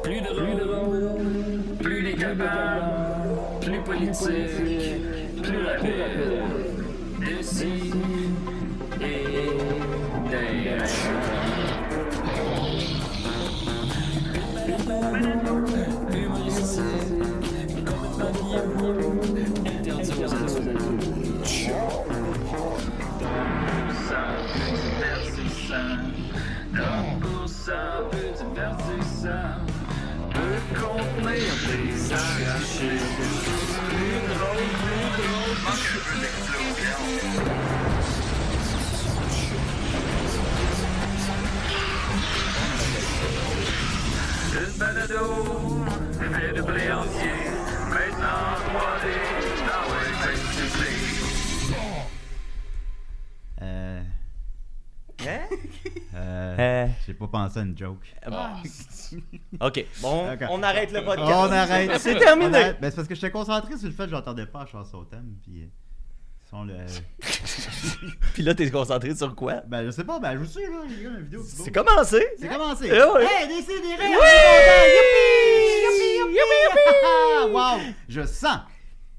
Plus drôle, plus décapable, plus politique, plus rapide. D'ici et d'ailleurs. Humoristique, complètement vieux, interdit aux adultes. Ça peut divertissant, peut contenir des arrachés. Plus drôle, manque un peu d'explosion. Une balado, fait de blé entier, maintenant 3D, dans les festivals. J'ai pas pensé à une joke. Ok, bon, D'accord. on arrête le podcast. On arrête. C'est terminé. On arrête. Ben, c'est parce que j'étais concentré sur le fait que j'entendais pas la chanson au thème. Puis, Puis là, t'es concentré sur quoi? ben, je sais pas, ben, je vous suis, là. Il y a une vidéo. C'est commencé. C'est commencé. Eh oui. Hey, décidérez! Oui! Youpi! Youpi! Wow! Je sens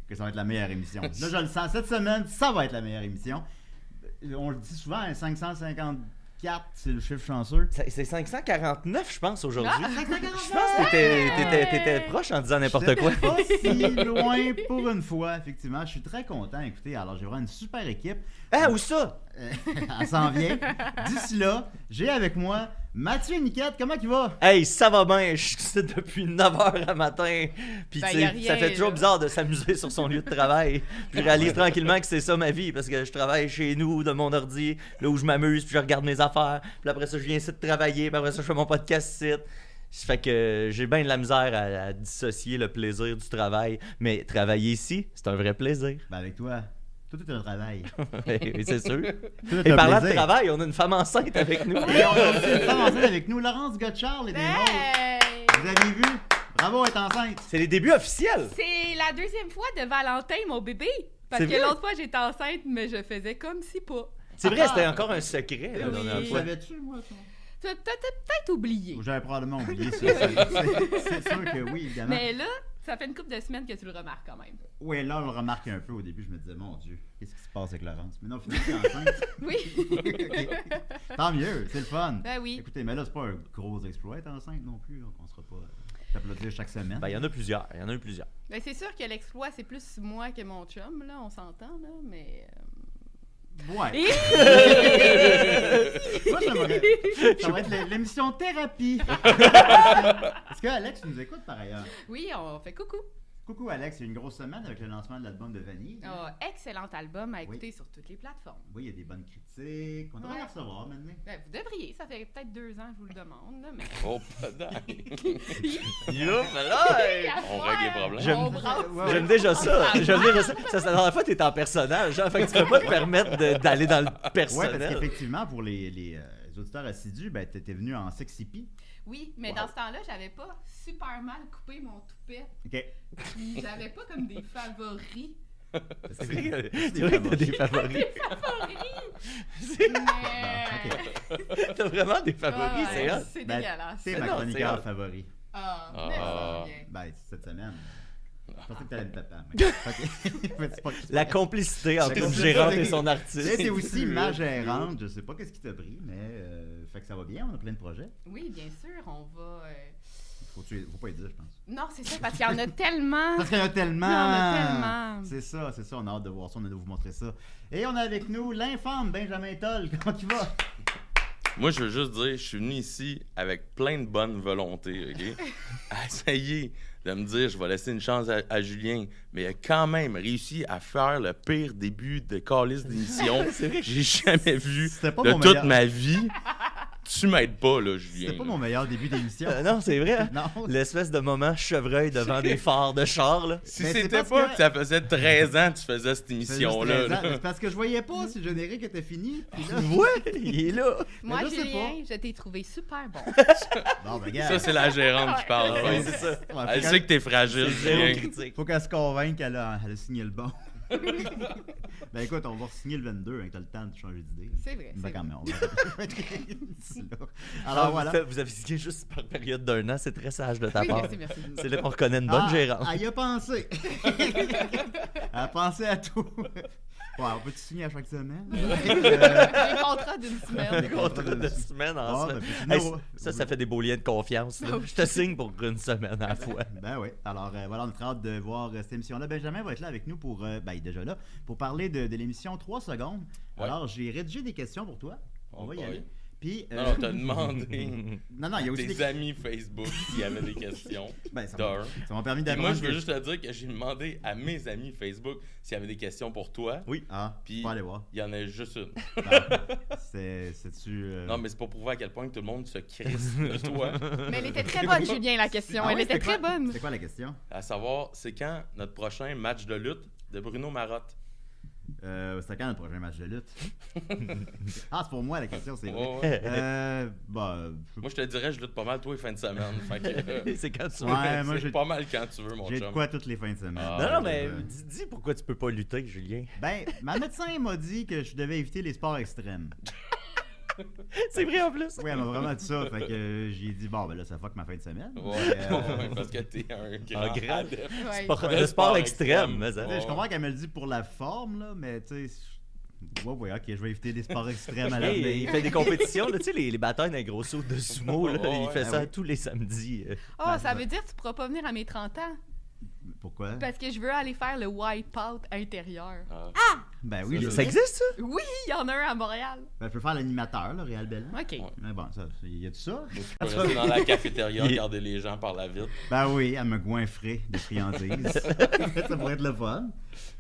que ça va être la meilleure émission. Là, je le sens. Cette semaine, ça va être la meilleure émission. On le dit souvent, hein, 554, c'est le chiffre chanceux. C'est 549, je pense, aujourd'hui. Ah, 549! Je pense que t'étais proche en disant n'importe quoi. J'étais pas si loin pour une fois, effectivement. Je suis très content. Écoutez, alors j'ai vraiment une super équipe. Ah, où ça? Elle s'en vient. D'ici là, j'ai avec moi Mathieu Niquette. Comment il va? Hey, ça va bien, je suis ici depuis 9h à matin. Puis Ben, tu sais, y a rien, ça fait toujours là. bizarre de s'amuser sur son lieu de travail. Puis je réalise tranquillement que c'est ça ma vie, parce que je travaille chez nous, de mon ordi, là où je m'amuse, puis je regarde mes affaires. Puis après ça, je viens ici de travailler, puis après ça, je fais mon podcast ici. Ça fait que j'ai bien de la misère à dissocier le plaisir du travail. Mais travailler ici, c'est un vrai plaisir. Ben avec toi, tout est un travail. Oui, c'est sûr. Tout est Et un parlant de plaisir. travail, on a une femme enceinte avec nous. Et on a aussi une femme enceinte avec nous, Laurence Gotchard, les démons. Hey! Vous avez vu? Bravo, elle est enceinte. C'est les débuts officiels. C'est la deuxième fois de Valentin, mon bébé. Parce C'est que vrai? l'autre fois, j'étais enceinte, mais je faisais comme si pas. C'est vrai, c'était encore un secret la Oui. dernière Tu fois. savais-tu, moi, ça? Tu as peut-être oublié. J'avais probablement oublié ça. C'est sûr que oui, évidemment. Mais là, ça fait une couple de semaines que tu le remarques quand même. Oui, là, on le remarque un peu au début. Je me disais, mon Dieu, qu'est-ce qui se passe avec Laurence? Mais non, finalement, elle est enceinte. Oui. Ok. Tant mieux, c'est le fun. Ben oui. Écoutez, mais là, c'est pas un gros exploit être enceinte non plus. Donc, on sera pas t'applaudir chaque semaine. Ben, il y en a plusieurs. Il y en a eu plusieurs. Ben, c'est sûr que l'exploit, c'est plus moi que mon chum, là, on s'entend, là, mais... Ouais. Et... Moi, ça va être l'émission thérapie. Est-ce que Alex nous écoute par ailleurs? Oui, on fait coucou. Coucou Alex, c'est une grosse semaine avec le lancement de l'album de Vanille. Oh, excellent album à écouter sur toutes les plateformes. Oui, il y a des bonnes critiques. On devrait Ouais. les recevoir maintenant. Ben, vous devriez, ça fait peut-être 2 ans que je vous le demande, là, mais... Oh, peut-être. Youp, là! On règle les problèmes. J'aime- On brasse. J'aime déjà ça. J'aime déjà ça. Ça, c'est la dernière fois, t'es en personnage. Hein? Fait que tu peux pas te permettre d'aller dans le Ouais, parce personnel. qu'effectivement, pour les auditeurs assidus, ben, t'étais venu en sexy Oui, mais dans ce temps-là, j'avais pas super mal coupé mon toupet. OK. Puis j'avais pas comme des favoris. C'est vrai que t'as des favoris. Favoris! C'est- Mais... T'as vraiment des favoris, Ah, c'est hot. c'est Ben, dégueulasse. C'est Mais ma non, chroniqueur c'est hot. favori. Ah, Ah. mais ça vient. Ben, cette semaine. Je pensais que t'allais me taper. Mais... OK. Mais c'est pas- La complicité entre La une complicité. gérante et son Et artiste. c'est aussi ma gérante. Je sais pas qu'est-ce qui t'a pris, mais fait que ça va bien. On a plein de projets. Oui, bien sûr, on va... Faut pas y dire, je pense. Non, c'est ça, parce qu'il y en a tellement. Parce qu'il y en a tellement. Il y en a tellement. C'est ça. On a hâte de voir ça. On a de vous montrer ça. Et on a avec nous l'infâme Benjamin Toll. Comment tu vas? Moi, je veux juste dire, je suis venu ici avec plein de bonne volonté, OK? À essayer de me dire, je vais laisser une chance à Julien, mais il a quand même réussi à faire le pire début de calice d'émission C'est vrai que j'ai jamais vu C'était pas de mon toute meilleur. ma vie. Tu m'aides pas, là, Julien. C'était pas là. mon meilleur début d'émission. Non, c'est vrai. hein? Non. L'espèce de moment chevreuil devant des phares de char, là. Si Mais c'est c'était parce pas que- que ça faisait 13 ans que tu faisais cette Ça fait juste émission-là. 13 ans. là. Mais c'est parce que je voyais pas si le générique était fini. Puis là... Ouais, il est là. Moi, Mais je sais Julien, je t'ai trouvé super bon. Bon, ben, regarde. Ça, c'est la gérante qui parle. Ah ouais. ouais, c'est ça. Ouais, Elle sait que t'es fragile, Zéro Julien. critique. Faut qu'elle se convainque qu'elle a signé le bon. Ben écoute, on va signer le 22, hein, que t'as le temps de changer d'idée. C'est vrai. Ben c'est quand vrai. même, on va d'ici là. Alors voilà. Vous avez signé juste par période d'un an, c'est très sage de ta Oui, part. merci. C'est là qu'on reconnaît une bonne gérante. Elle y a pensé. Elle a pensé à tout. Ouais, on peut-tu signer à chaque semaine? Des contrats d'une semaine. Des Contrat de semaine en Ah, semaine. ben, puis Hey, sinon- ça fait des beaux liens de confiance. là. Je te signe pour une semaine à la fois. Ben oui. Alors voilà, on a très hâte de voir cette émission-là. Benjamin va être là avec nous pour, ben il est déjà là, pour parler de l'émission 3 secondes. Ouais. Alors, j'ai rédigé des questions pour toi. On va y boy. aller. Puis, Non, t'as demandé non, il y a aussi tes des... amis Facebook s'il y avait des questions. Ben, ça D'un. m'a permis Et d'apprendre moi, je veux que- juste te dire que j'ai demandé à mes amis Facebook s'il y avait des questions pour toi. Oui. Ah, Puis- pas aller voir. Il y en a juste une. C'est-tu... Non, mais c'est pour prouver à quel point que tout le monde se crisse de toi. Mais elle était très bonne, Julien, la question. Ah Elle ouais, était c'était très quoi- bonne. C'est quoi la question? À savoir, c'est quand notre prochain match de lutte de Bruno Marotte? C'est quand le prochain match de lutte? Ah, c'est pour moi la question, c'est vrai. Ouais, ouais. Je- Moi, je te dirais, je lutte pas mal tous les fins de semaine. Fait que, C'est quand tu veux. Ouais, moi, c'est j'ai pas mal quand tu veux, mon j'ai de chum. quoi toutes les fins de semaine. Ah, Non, non, mais Euh, dis pourquoi tu peux pas lutter, Julien. Ben, ma médecin m'a dit que je devais éviter les sports extrêmes. C'est vrai en plus. Oui, elle m'a vraiment dit ça. Fait que j'ai dit, bon, ben là, ça fuck ma fin de semaine. Ouais, Mais, parce que t'es un Un grand grand- adepte. Ouais. Le sport extrême, extrême. mais tu ça. sais, je comprends qu'elle me le dit pour la forme, là, mais tu sais. Ouais, ok, je vais éviter des sports extrêmes à Hey, il l'avenir. fait des compétitions, là, tu sais, les batailles d'un gros saut de sumo, là, Ouais, il fait ouais. ça Ah oui. tous les samedis. Oh, Ben, ça ben. veut dire que tu pourras pas venir à mes 30 ans. Pourquoi? Parce que je veux aller faire le wipe-out intérieur. Ah. Ben oui, Ça, je Ça sais. existe, ça? Oui, il y en a un à Montréal. Ben, je peux faire l'animateur, là, Réal Bellin. OK. Ouais. Mais bon, ça, y a-tu ça? Tu peux rester dans la cafétéria, regarder les gens par la vitre. Ben oui, elle me goinfrer de friandises. Ça pourrait être le fun.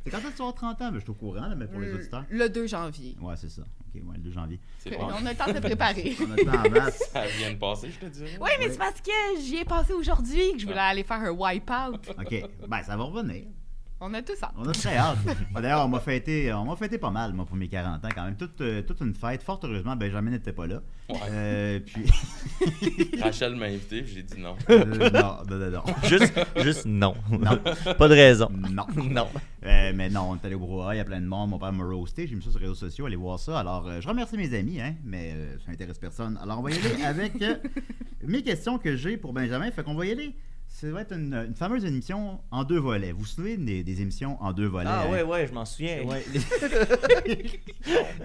C'est quand est-ce que tu vas avoir 30 ans? Ben, je suis au courant, là, mais pour les auditeurs. Le 2 janvier. Ouais, c'est ça. Ok, ouais, le 2 janvier. C'est Que- bon. On a le temps de se préparer. On a le temps en masse. Ça vient de passer, je te dirais. Oui, mais c'est parce que j'y ai passé aujourd'hui que je voulais aller faire un wipe-out. Ok, ben ça va revenir. On a tout ça. On a très hâte. D'ailleurs, on m'a fêté pas mal, moi, pour mes 40 ans, quand même. Toute une fête. Fort heureusement, Benjamin n'était pas là. Ouais. Puis. Rachel m'a invité, puis j'ai dit non. Non. Juste non. Non. Pas de raison. Non. Non. Mais non, on est allé au brouhaha, il y a plein de monde. Mon père m'a roasté. J'ai mis ça sur les réseaux sociaux, allez voir ça. Alors, je remercie mes amis, hein, mais ça n'intéresse personne. Alors, on va y aller avec mes questions que j'ai pour Benjamin. Fait qu'on va y aller. Ça va être une fameuse émission en 2 volets. Vous vous souvenez des émissions en 2 volets? Ah hein? ouais, je m'en souviens. Ouais.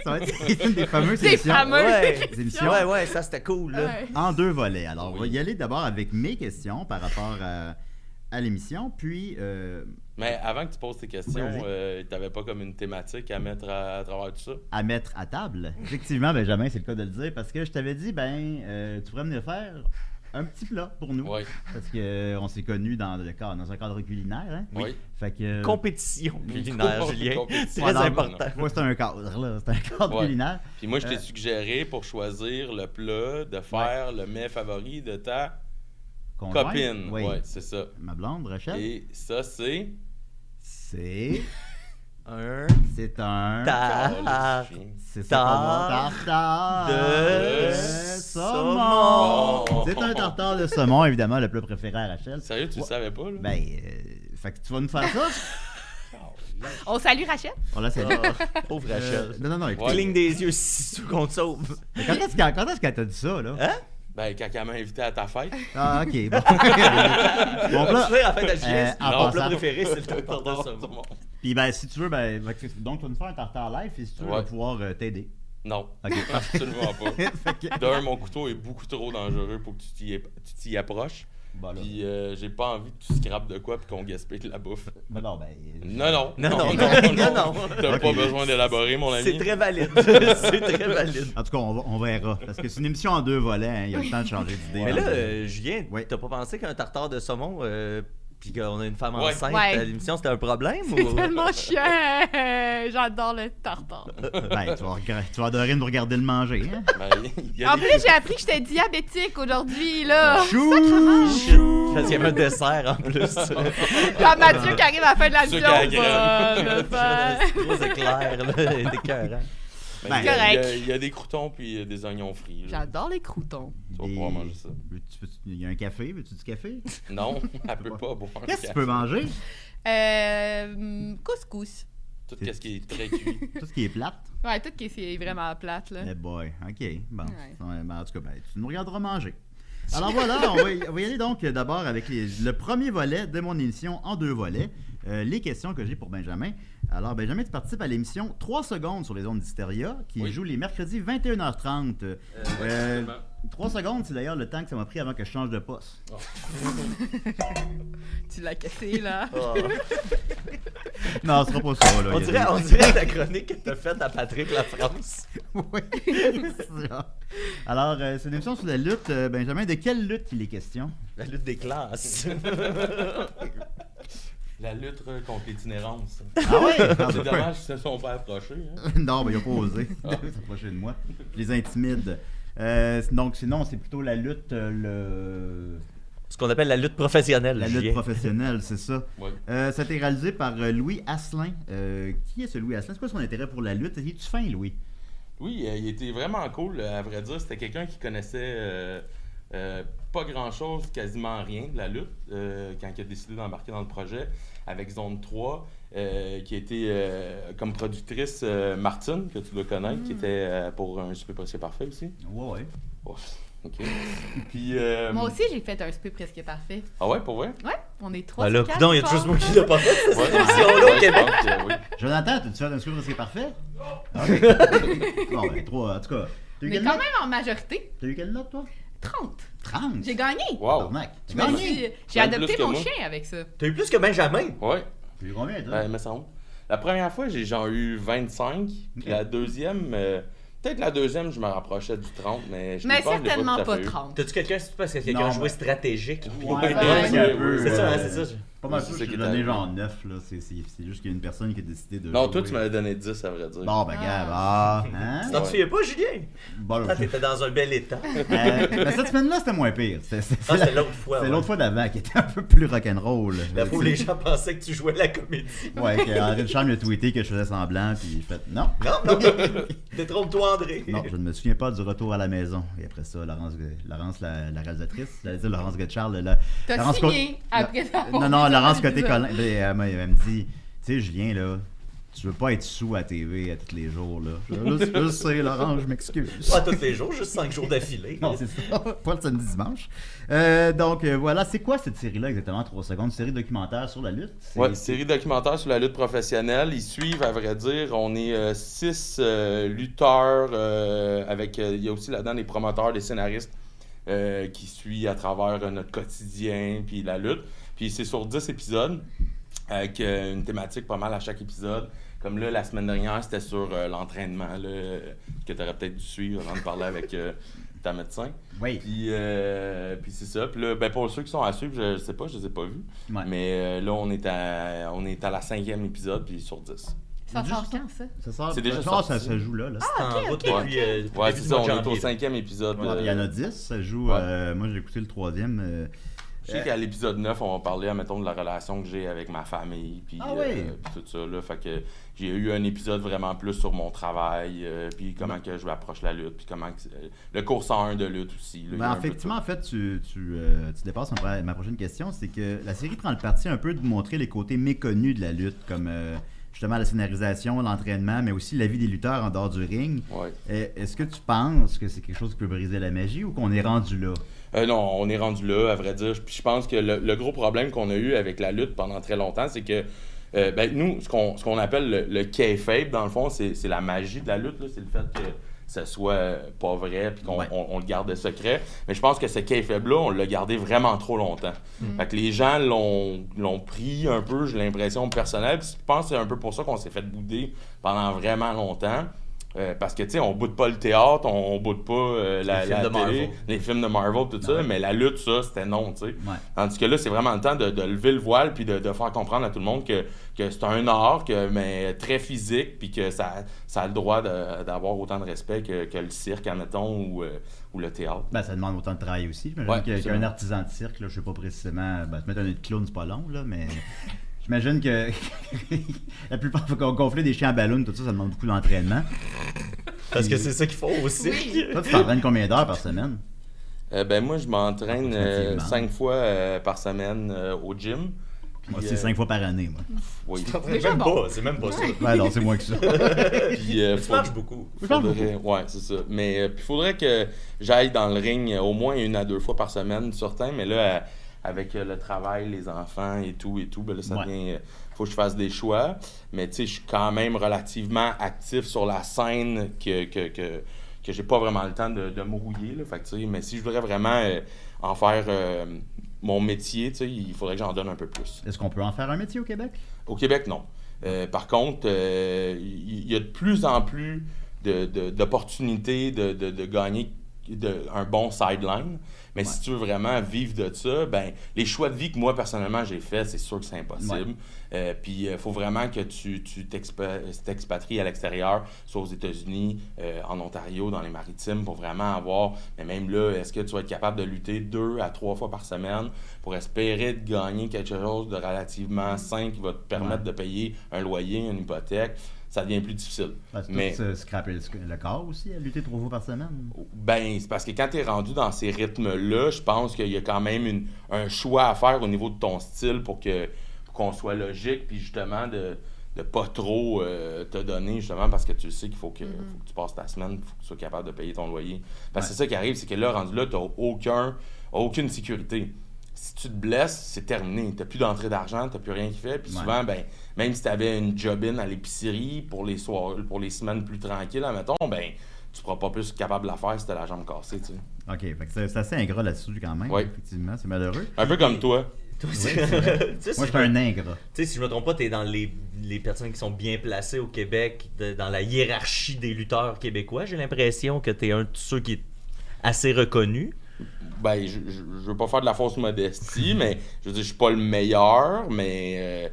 Ça va être une des fameuses Des émissions. fameuses Ouais. Des émissions Ouais, ça c'était cool, là. Ouais. en 2 volets. Alors, on va Oui. y aller d'abord avec mes questions par rapport à l'émission. Puis, Mais avant que tu poses tes questions, Vas-y. t'avais pas comme une thématique à mettre à travers tout ça? à mettre à table. Effectivement, Benjamin, c'est le cas de le dire, parce que je t'avais dit, tu pourrais venir faire un petit plat pour nous. Oui. Parce qu'on s'est connus dans un cadre culinaire. Hein? Oui. Fait que, Compétition culinaire, Julien. Compétition. Très Voilà. important. ouais, c'est un cadre, là. C'est un cadre Ouais. culinaire. Puis moi, je t'ai suggéré pour choisir le plat de faire le mets favori de ta Conjointe. copine. Oui. Ouais, c'est ça. Ma blonde, Rachel. Et ça, c'est. C'est Un un... tarte C'est ça qu'on va. Tartare de saumon. saumon. C'est un tartare de saumon, évidemment, le plat préféré à Rachel. Sérieux, tu le Ouais. savais pas, là? Fait que tu vas nous faire ça? On salue Rachel. On la salue. Pauvre Rachel. Non, écoute. Ouais. Cligne des yeux si tu veux qu'on te sauve. Mais quand est-ce qu'elle t'a dit ça, là? Hein? Ben, quand elle m'a invité à ta fête. Ah, ok. Bon. Bon, Tu là, sais, en fait, à Julien, en mon plat passant- préféré, c'est le tartare de saumon. puis si tu veux, donc tu vas nous faire un tartare live, et si tu veux, on va Ouais. pouvoir t'aider. Non, Ok. absolument pas. Fait que- D'un, mon couteau est beaucoup trop dangereux pour que tu t'y approches. Bon, là. Puis j'ai pas envie que tu scrapes de quoi puis qu'on gaspille de la bouffe. Ben non, Non. Non. T'as Ok. pas besoin d'élaborer, mon ami. C'est très valide. C'est très valide. En tout cas, on verra. Parce que c'est une émission en 2 volets, hein, il y a le temps de changer d'idée. Mais là, Donc, Julien, Ouais. t'as pas pensé qu'un tartare de saumon, puis qu'on a une femme Ouais. enceinte Ouais. à l'émission, c'était un problème? C'est Ou... tellement chiant. J'adore le tartare. tu vas adorer nous regarder le manger. Hein? Ben, il y a En des- plus, j'ai appris que j'étais diabétique aujourd'hui, là. Chou! Parce qu'il y avait un dessert en plus. Quand Mathieu qui arrive à la fin de la Sucre à mission, la Gros éclair, là, c'est écœurant. Ben, Ben, il y a- correct. il y a des croutons puis des oignons frits. là. J'adore les croutons. Tu vas pouvoir manger ça. Il y a un café, veux-tu du café? Non, elle peut pas boire. Qu'est-ce que tu peux manger? Couscous. Tout ce qui est très cuit. Tout ce qui est plate. Ouais, tout qui est vraiment plate, là. Eh boy, ok. Bon. Ouais. Ouais, ben, en tout cas, ben, tu nous regarderas manger. Alors voilà, on va y aller donc d'abord avec le premier volet de mon émission en 2 volets. Les questions que j'ai pour Benjamin. Alors, Benjamin, tu participes à l'émission 3 secondes sur les ondes d'Hysteria qui joue les mercredis 21h30. 3 secondes, c'est d'ailleurs le temps que ça m'a pris avant que je change de poste. Oh. Tu l'as cassé, là. Oh. Non, ce sera pas ça. Là. On dirait la chronique que t'as faite à Patrick La France. Oui, c'est ça. Alors, c'est une émission sur la lutte. Benjamin, de quelle lutte il est question? La lutte des classes. La lutte contre l'itinérance. Ah ouais? C'est dommage qu'ils se sont pas approchés. Hein? Non, ben, il n'a pas osé s'approcher de moi. Je les intimide. Donc, sinon, c'est plutôt la lutte, Ce qu'on appelle la lutte professionnelle. la lutte professionnelle, c'est ça. Ouais. Ça a été réalisé par Louis Asselin. Qui est ce Louis Asselin? C'est quoi son intérêt pour la lutte? Es-tu fin, Louis? Oui, il était vraiment cool, à vrai dire. C'était quelqu'un qui connaissait pas grand-chose, quasiment rien de la lutte, quand il a décidé d'embarquer dans le projet avec Zone 3, qui était comme productrice Martine, que tu dois connaître, qui était pour un super presque parfait aussi. Ouais. Ouf, ok. Puis, Moi aussi, j'ai fait un spé presque parfait. Ah ouais, pour vrai? Ouais, on est 3 Ben là, coudonc, il y a juste moi qui l'ai pas fait. Ouais, émission-là au Québec. je pense que oui. Jonathan, t'as-tu fait un scoop presque parfait? Ok. Bon, ben, 3, en tout cas. T'as eu Mais quelle quand note? même en majorité, T'as eu quelle note, toi? 30. 30? J'ai gagné. Wow. Tabarnak. Je T'as me gagné? suis- J'ai Même adopté plus que mon moi. chien avec ça. T'as eu plus que Benjamin. Ouais. T'as eu combien, toi? Ben, mais ça va. La première fois, j'ai genre eu 25. Puis la deuxième, peut-être la deuxième, je me rapprochais du 30, mais je Mais l'ai pas, je l'ai certainement tout à pas fait eu. 30. T'as-tu quelqu'un, c'est parce que quelqu'un Non, a joué mais- stratégique? Ouais, Ouais. c'est un peu. C'est ça, hein, c'est ça. Pas mal C'est sûr ça que je qui t'ai est donné arrivé. genre 9, là. C'est juste qu'il y a une personne qui a décidé de. Non, jouer. toi, tu m'avais donné 10, à vrai dire. Bon, ben, gars, hein? Tu t'en souviens pas, Julien? Bon, Quand t'étais dans un bel état. mais cette semaine-là, c'était moins pire. Ah, c'était l'autre fois. C'est ouais. l'autre fois d'avant qui était un peu plus rock'n'roll. La fois où les gens pensaient que tu jouais la comédie. Ouais, qu'Henri Charme a tweeté que je faisais semblant, puis je fais non. Non, détrompe-toi, André. Non, je ne me souviens pas du retour à la maison. Et après ça, Laurence la réalisatrice, j'allais dire Laurence Gotchard, T'as Laurence signé après avoir Non, fait Laurence ça. Côté-Colin, elle me dit, tu sais, Julien, là, tu veux pas être sous à TV à tous les jours, là. Je sais, Laurence, je m'excuse. Pas tous les jours, juste 5 jours d'affilée. Non, c'est ça. Pas le samedi dimanche. Donc, voilà. C'est quoi cette série-là exactement, 3 secondes? Une série documentaire sur la lutte? Ouais, série documentaire sur la lutte professionnelle. Ils suivent, à vrai dire, on est 6 lutteurs, avec, il y a aussi là-dedans des promoteurs, des scénaristes qui suivent à travers notre quotidien, puis la lutte. Puis c'est sur 10 épisodes, avec une thématique pas mal à chaque épisode. Comme là, la semaine dernière, c'était sur l'entraînement, là, que tu aurais peut-être dû suivre avant de parler avec ta médecin. Oui. Puis c'est ça. Puis là, ben pour ceux qui sont à suivre, je sais pas, je les ai pas vus. Ouais. Mais là, on est à la 5e épisode, puis sur 10. Ça Juste sort quand, ça? Ça sort. C'est déjà ça, sorti. ça se joue là. C'est en route ok. depuis Ouais, début c'est du ça, mois de on est au janvier. 5e épisode. Ouais, puis il y en a 10. Ça joue. Ouais. Moi, j'ai écouté le 3e. Je sais qu'à l'épisode 9, on va parler, mettons, de la relation que j'ai avec ma famille, puis Ah oui. puis tout ça. Là. Fait que j'ai eu un épisode vraiment plus sur mon travail, puis comment que je approche la lutte, puis comment que, le cours 101 de lutte aussi. Là, il y a un peu de Effectivement, ça. en fait, tu dépasses ma prochaine question. C'est que la série prend le parti un peu de montrer les côtés méconnus de la lutte, comme justement la scénarisation, l'entraînement, mais aussi la vie des lutteurs en dehors du ring. Ouais. Est-ce que tu penses que c'est quelque chose qui peut briser la magie ou qu'on est rendu là? Non, on est rendu là, à vrai dire. Puis je pense que le gros problème qu'on a eu avec la lutte pendant très longtemps, c'est que nous, ce qu'on appelle le kayfabe, dans le fond, c'est la magie de la lutte. Là. C'est le fait que ça soit pas vrai puis qu'on on le garde secret. Mais je pense que ce kayfabe-là, on l'a gardé vraiment trop longtemps. Fait que les gens l'ont pris un peu, j'ai l'impression, personnel. Puis je pense que c'est un peu pour ça qu'on s'est fait bouder pendant vraiment longtemps. Parce que, tu sais, on boude pas le théâtre, on boude pas la films de télé, Marvel. les films de Marvel, tout ça, Ouais. mais la lutte, ça, c'était non, tu sais. Ouais. Tandis que là, c'est vraiment le temps de lever le voile puis de faire comprendre à tout le monde que c'est un art, mais très physique, puis que ça a le droit d'avoir autant de respect que le cirque, admettons, ou le théâtre. Ben, ça demande autant de travail aussi. J'imagine Ouais, qu'un absolument. artisan de cirque, là, je sais pas précisément, te mettre un clown, c'est pas long, là, mais j'imagine que la plupart, faut qu'on gonfler des chiens à ballon, tout ça, ça demande beaucoup d'entraînement. Parce que c'est ça qu'il faut aussi. Oui. Toi, tu t'entraînes combien d'heures par semaine? Ben moi, je m'entraîne Approximativement. 5 fois par semaine au gym. Puis, Moi, c'est 5 fois par année, moi. Oui. Déjà Même bon. pas, c'est même pas ça. Ouais, non, c'est moins que ça. Puis, Tu marches beaucoup. ouais, c'est ça. Mais il faudrait que j'aille dans le ring au moins 1 à 2 fois par semaine, certain. Mais là, avec le travail, les enfants et tout, ben là, ça Ouais. devient... faut que je fasse des choix. Mais tu sais, je suis quand même relativement actif sur la scène que j'ai pas vraiment le temps de me rouiller. Là. Fait que, tu sais, mais si je voudrais vraiment en faire mon métier, tu sais, il faudrait que j'en donne un peu plus. Est-ce qu'on peut en faire un métier au Québec? Au Québec, non. Par contre, il y a de plus en plus d'opportunités de gagner un bon sideline. Mais si tu veux vraiment vivre de ça, ben les choix de vie que moi, personnellement, j'ai fait, c'est sûr que c'est impossible. Puis il faut vraiment que tu t'expatries à l'extérieur, soit aux États-Unis, en Ontario, dans les Maritimes, pour vraiment avoir... Mais même là, est-ce que tu vas être capable de lutter 2 à 3 fois par semaine pour espérer de gagner quelque chose de relativement sain qui va te permettre de payer un loyer, une hypothèque? Ça devient plus difficile. Parce que Mais tu scraper le corps aussi, à lutter 3 fois par semaine. ben, c'est parce que quand tu es rendu dans ces rythmes-là, je pense qu'il y a quand même un choix à faire au niveau de ton style pour qu'on soit logique, puis justement de pas trop te donner, justement, parce que tu sais qu'il faut que tu passes ta semaine, il faut que tu sois capable de payer ton loyer. Parce que c'est ça qui arrive, c'est que là, rendu là, tu n'as aucune sécurité. Si tu te blesses, c'est terminé. Tu n'as plus d'entrée d'argent, tu n'as plus rien qui fait. Puis souvent, ben, même si tu avais une job-in à l'épicerie pour les semaines plus tranquilles, admettons, ben, tu ne seras pas plus capable de la faire si tu as la jambe cassée. Tu sais. OK, fait que c'est assez ingrat là-dessus quand même, Oui. effectivement. C'est malheureux. Un peu comme toi. Toi, Oui, c'est vrai. Moi, je suis un ingrat. Tu sais, si je me trompe pas, t'es dans les personnes qui sont bien placées au Québec, dans la hiérarchie des lutteurs québécois. J'ai l'impression que t'es un de ceux qui est assez reconnu. Ben, je veux pas faire de la fausse modestie, mais je veux dire, je suis pas le meilleur, mais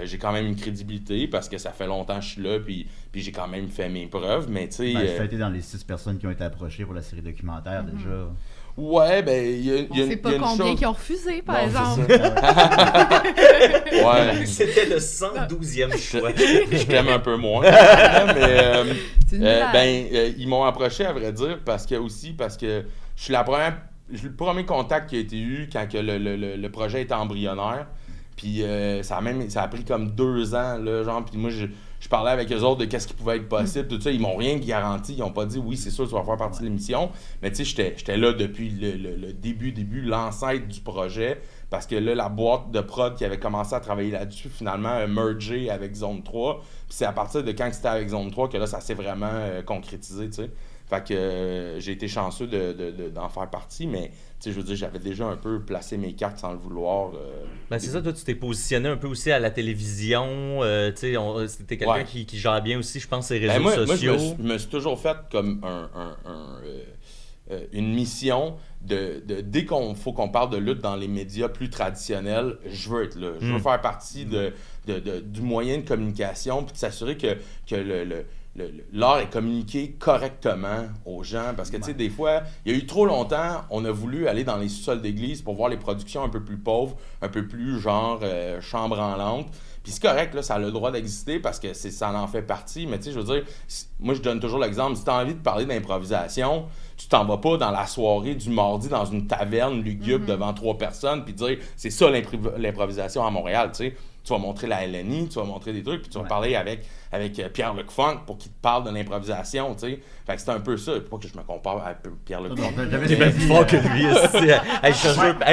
j'ai quand même une crédibilité parce que ça fait longtemps que je suis là, puis j'ai quand même fait mes preuves, mais tu sais... Ben, tu as été dans les 6 personnes qui ont été approchées pour la série documentaire déjà. Ouais, ben, il y a On sait pas une combien chose... qui ont refusé, par Non, exemple. c'est ça. Ouais. C'était le 112e choix. Je t'aime un peu moins. Mais C'est une blague. ils m'ont approché, à vrai dire, parce que je suis le premier contact qui a été eu quand que le projet était embryonnaire. Puis ça a pris comme 2 ans, là, genre, puis moi, je parlais avec eux autres de qu'est-ce qui pouvait être possible, tout ça. Ils m'ont rien garanti. Ils n'ont pas dit, oui, c'est sûr, tu vas faire partie de l'émission. Mais tu sais, j'étais là depuis le début, l'ancêtre du projet. Parce que là, la boîte de prod qui avait commencé à travailler là-dessus, finalement, a mergé avec Zone 3. Puis c'est à partir de quand c'était avec Zone 3 que là, ça s'est vraiment concrétisé, tu sais. Fait que j'ai été chanceux d'en faire partie, mais tu sais, je veux dire, j'avais déjà un peu placé mes cartes sans le vouloir. Ben c'est ça, toi, tu t'es positionné un peu aussi à la télévision. Tu sais, c'était quelqu'un Ouais. qui gère bien aussi, je pense, ses réseaux Ben, moi, sociaux. je me suis toujours fait comme une mission dès qu'on parle de lutte dans les médias plus traditionnels, je veux être là. Je veux faire partie du moyen de communication puis de s'assurer que l'art est communiqué correctement aux gens. Parce que, tu sais, des fois, il y a eu trop longtemps, on a voulu aller dans les sous-sols d'église pour voir les productions un peu plus pauvres, un peu plus genre chambre en lampe. Puis c'est correct, là, ça a le droit d'exister parce que ça en fait partie. Mais tu sais, je veux dire, moi, je donne toujours l'exemple. Si tu as envie de parler d'improvisation, tu t'en vas pas dans la soirée du mardi dans une taverne lugubre devant 3 personnes puis dire c'est ça l'improvisation à Montréal, tu sais. Tu vas montrer la LNI, tu vas montrer des trucs, puis tu vas parler avec Pierre-Luc Funk pour qu'il te parle de l'improvisation, tu sais. Fait que c'est un peu ça. Pas que je me compare à Pierre-Luc Funk. T'es bien plus fort que lui.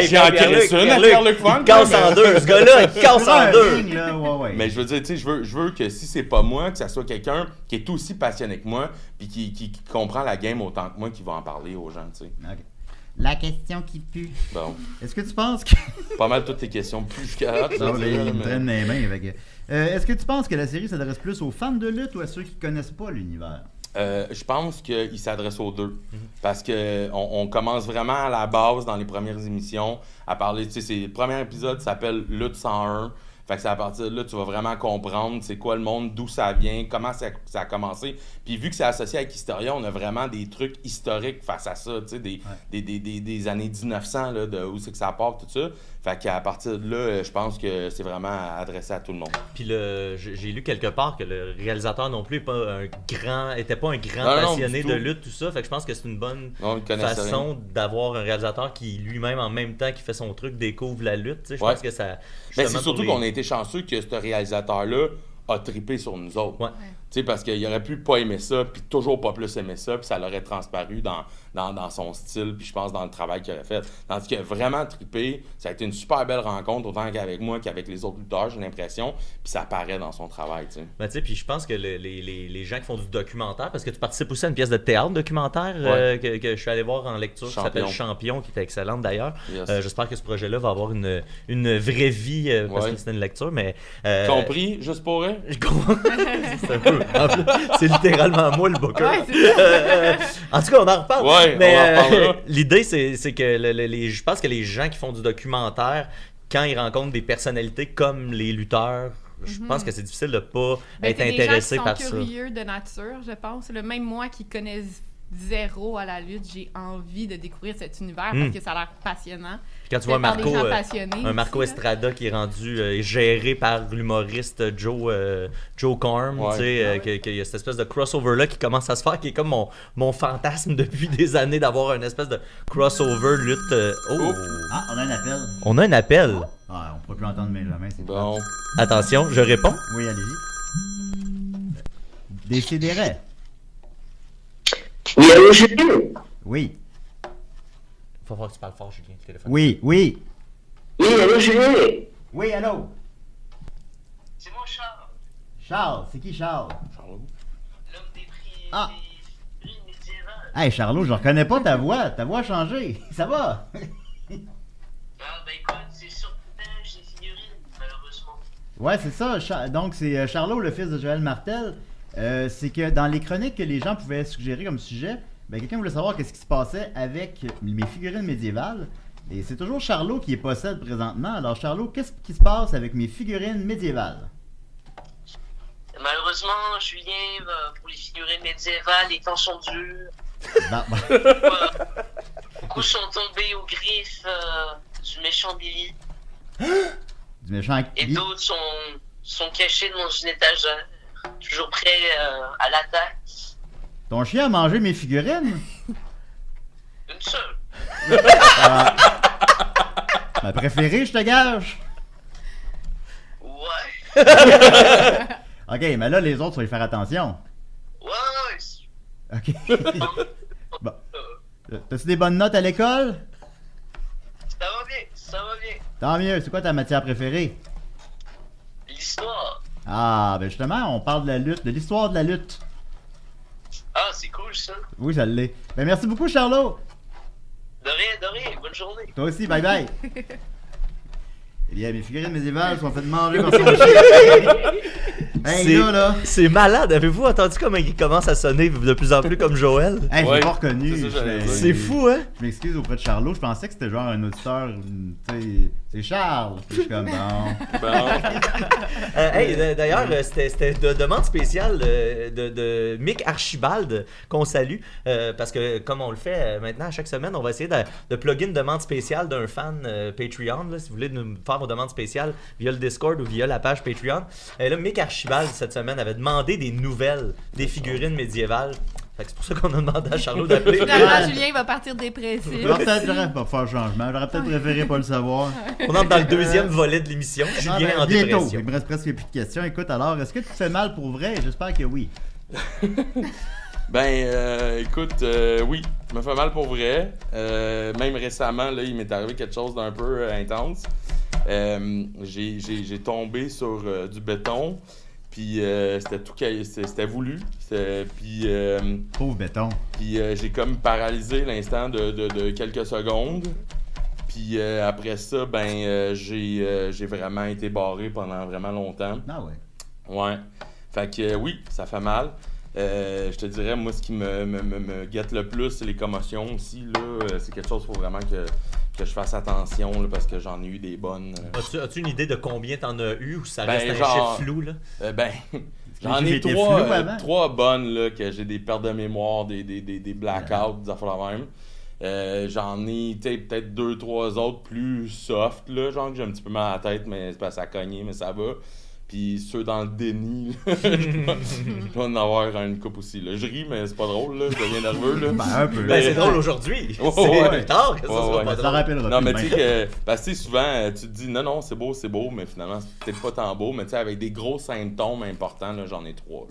J'ai enquêté ça, Pierre-Luc Funk. Il casse en deux, ce gars-là, il casse en deux. Ouais. Mais je veux dire, tu sais, je veux que si c'est pas moi, que ça soit quelqu'un qui est aussi passionné que moi, puis qui comprend la game autant que moi, qui va en parler aux gens, tu sais. OK. La question qui pue. Bon, Est-ce que tu penses que... pas mal toutes tes questions plus jusqu'à là. Non, mais il me traîne les mains avec... Est-ce que tu penses que la série s'adresse plus aux fans de lutte ou à ceux qui connaissent pas l'univers? Je pense qu'il s'adresse aux deux. Parce qu'on commence vraiment à la base dans les premières émissions à parler. Tu sais, le premier épisode s'appelle Lutte 101. Fait que c'est à partir de là, tu vas vraiment comprendre c'est quoi le monde, d'où ça vient, comment ça a commencé. Puis vu que c'est associé avec Historia, on a vraiment des trucs historiques face à ça, tu sais, des années 1900, là, de où c'est que ça part, tout ça. Fait qu'à partir de là, je pense que c'est vraiment adressé à tout le monde. Puis j'ai lu quelque part que le réalisateur non plus était pas un grand Non, passionné du de tout. lutte, tout ça. Fait que je pense que c'est une bonne Non, il connaissait façon d'avoir un réalisateur qui lui-même, en même temps qu'il fait son truc, découvre la lutte. Tu sais, je Ouais. pense que ça... Ben, c'est justement, surtout pour qu'on a été chanceux que ce réalisateur-là a trippé sur nous autres. Ouais. Tu sais, parce qu'il aurait pu pas aimer ça, puis toujours pas plus aimer ça, puis ça l'aurait transparu dans son style, puis je pense dans le travail qu'il aurait fait. Tandis qu'il a vraiment trippé, ça a été une super belle rencontre, autant qu'avec moi qu'avec les autres lutteurs, j'ai l'impression, puis ça paraît dans son travail, tu sais. Ben, tu sais, puis je pense que les gens qui font du documentaire, parce que tu participes aussi à une pièce de théâtre documentaire que je suis allé voir en lecture, qui s'appelle Champion, qui était excellente d'ailleurs. Yes. J'espère que ce projet-là va avoir une vraie vie, parce Ouais. que c'est une lecture, mais... Compris, juste pour eux? Je comprends. C'est un peu... C'est littéralement moi le booker. Ouais, c'est ça. En tout cas, on en reparle. Ouais, mais on en reparlera. l'idée, c'est que je pense que les gens qui font du documentaire, quand ils rencontrent des personnalités comme les lutteurs, je pense que c'est difficile de pas Ben, être c'est intéressé des gens par qui ça. sont curieux de nature, je pense. Même moi qui connais zéro à la lutte, j'ai envie de découvrir cet univers parce que ça a l'air passionnant. Quand tu vois Fait par des Marco, gens passionnés un Marco aussi, là. Estrada qui est rendu géré par l'humoriste Joe Corm, Ouais. tu sais, qu'il y a cette espèce de crossover-là qui commence à se faire, qui est comme mon fantasme depuis des années d'avoir une espèce de crossover lutte. Oh! Ah, on a un appel. On a un appel. Ah, on pourra plus entendre Benjamin, c'est Bon. Attention, je réponds. Oui, allez-y. Décidérez. Oui, allô, Julien? Oui. Faut voir que tu parles fort, Julien, le téléphone. Oui, oui. Oui, allô, Julien? Oui, allô? C'est moi, Charles. Charles, c'est qui Charles? Charlot? L'homme des prix Ah. des rues médiévales. Hey, Charlot, je reconnais pas ta voix. Ta voix a changé. Ça va? Ah, ben écoute, c'est sur des figurines, malheureusement. Ouais, c'est ça. Donc, c'est Charlot, le fils de Joël Martel. C'est que dans les chroniques que les gens pouvaient suggérer comme sujet, ben, quelqu'un voulait savoir qu'est-ce qui se passait avec mes figurines médiévales. Et c'est toujours Charlot qui les possède présentement. Alors, Charlot, qu'est-ce qui se passe avec mes figurines médiévales? Malheureusement, Julien, pour les figurines médiévales, les temps sont durs. Bah, bah. Beaucoup sont tombés aux griffes du méchant Billy. Du méchant. Et d'autres sont cachés dans une étagère, toujours prêts à l'attaque. Ton chien a mangé mes figurines? Une seule. Ma préférée, je te gage. Ouais. Ok, mais là, les autres, faut y faire attention. Ouais. Ok. Bon. T'as-tu des bonnes notes à l'école? Ça va bien, ça va bien. Tant mieux. C'est quoi ta matière préférée? L'histoire. Ah, ben justement, on parle de la lutte, de l'histoire de la lutte. Ah, c'est cool ça. Oui, ça l'est. Ben merci beaucoup, Charlot. De rien, bonne journée. Toi aussi, bye bye. Eh bien, mes figurines médiévales sont faites manger par son chien. Hey, là. C'est malade. Avez-vous entendu comment il commence à sonner de plus en plus comme Joël? Hey, je Ouais, l'ai pas reconnu. c'est ça, j'allais dire. C'est fou, hein? Je m'excuse auprès de Charlot. Je pensais que c'était genre un auditeur. Tu sais, c'est Charles. Puis je suis comme, bon. Bon. D'ailleurs, c'était de demande spéciale de Mick Archibald qu'on salue. Parce que comme on le fait maintenant à chaque semaine, on va essayer de plugger une demande spéciale d'un fan Patreon. Là, si vous voulez nous faire vos demandes spéciales via le Discord ou via la page Patreon. Là, Mick Archibald, cette semaine, avait demandé des nouvelles des figurines médiévales. Fait que c'est pour ça qu'on a demandé à Charlot d'appeler. Finalement, Julien va partir dépressif. J'aurais pas faire changement. J'aurais peut-être préféré pas le savoir. On entre dans le deuxième volet de l'émission. Julien en bientôt. dépression. Il me reste presque plus de questions. Écoute, alors, est-ce que tu te fais mal pour vrai? J'espère que oui. Ben, écoute, oui, je me fais mal pour vrai. Même récemment, là, il m'est arrivé quelque chose d'un peu intense. J'ai tombé sur du béton, puis c'était voulu. Pauvre béton. Puis j'ai comme paralysé l'instant de quelques secondes. Puis après ça, ben, j'ai vraiment été barré pendant vraiment longtemps. Ah ouais. Ouais. Fait que oui, ça fait mal. Je te dirais, moi, ce qui me guette le plus, c'est les commotions aussi. Là. C'est quelque chose, il faut vraiment que je fasse attention là, parce que j'en ai eu des bonnes. As-tu une idée de combien t'en as eu ou ça Ben, reste un genre- chiffre flou? Là? J'en ai J'étais flou avant. trois bonnes, là, que j'ai des pertes de mémoire, des blackouts, des affaires de même. J'en ai peut-être 2-3 autres plus soft, là, genre que j'ai un petit peu mal à la tête, mais c'est parce que ça a cogné, mais ça va. Puis ceux dans le déni, là, je dois en avoir une coupe aussi. Là. Je ris, mais c'est pas drôle, là, je deviens nerveux. Là. Ben, un peu. Ben, c'est drôle aujourd'hui. Ouais, C'est ouais. plus tard que ça Ouais, sera ouais. pas Ça te drôle. rappellera Non, plus mais tu demain. sais que, parce que souvent, tu te dis, non, c'est beau, mais finalement, c'est peut-être pas tant beau, mais tu sais, avec des gros symptômes importants, là, j'en ai 3.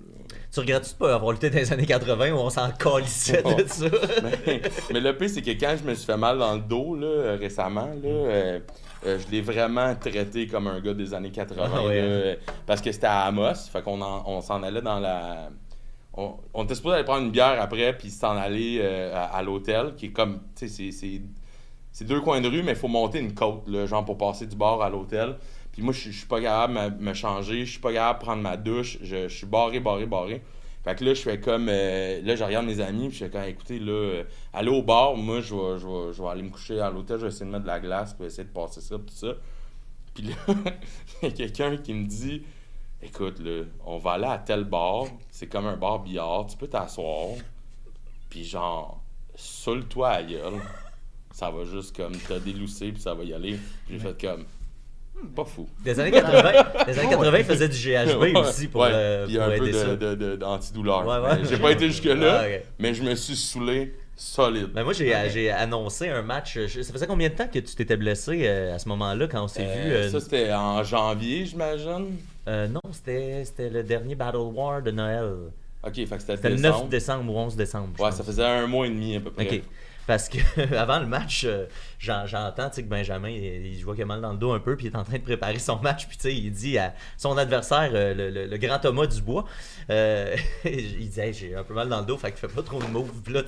Tu regrettes-tu de pas avoir lutté dans les années 80 où on s'en calissait de ça? mais le pire, c'est que quand je me suis fait mal dans le dos, là, récemment, là, je l'ai vraiment traité comme un gars des années 80. Ah ouais. Là, parce que c'était à Amos, fait qu'on on s'en allait dans la... On était supposé aller prendre une bière après, puis s'en aller à l'hôtel, qui est comme, tu sais, c'est 2 coins de rue, mais il faut monter une côte, là, genre pour passer du bar à l'hôtel. Puis moi, je suis pas capable de me changer, je suis pas capable de prendre ma douche, je suis barré. Fait que là, je fais comme... là, je regarde mes amis, puis je fais comme, écoutez, là, allez au bar, moi, je vais aller me coucher à l'hôtel, je vais essayer de mettre de la glace, puis essayer de passer ça, tout ça. Puis là, il y a quelqu'un qui me dit, écoute, là, on va aller à tel bar, c'est comme un bar billard, tu peux t'asseoir, puis genre, saoule-toi à la gueule, ça va juste comme te délousser, puis ça va y aller. Puis j'ai fait comme... Pas fou. Des années 80, ils faisaient du GHB aussi pour, puis pour un peu aider ça. d'antidouleur. Ouais. J'ai pas été jusque-là, Ah, ok. mais je me suis saoulé solide. Ben moi, j'ai annoncé un match. Ça faisait combien de temps que tu t'étais blessé à ce moment-là quand on s'est vu? Ça, c'était en janvier, j'imagine. Non, c'était le dernier Battle War de Noël. OK, fait que c'était C'était le décembre. 9 décembre ou 11 décembre. je Ouais, pense. ça faisait 1 mois et demi à peu près. OK. Parce que avant le match, j'entends que Benjamin, je vois qu'il a mal dans le dos un peu, puis il est en train de préparer son match, puis il dit à son adversaire, le grand Thomas Dubois, il dit hey, j'ai un peu mal dans le dos, fait qu'il fait pas trop de moves. Puis là,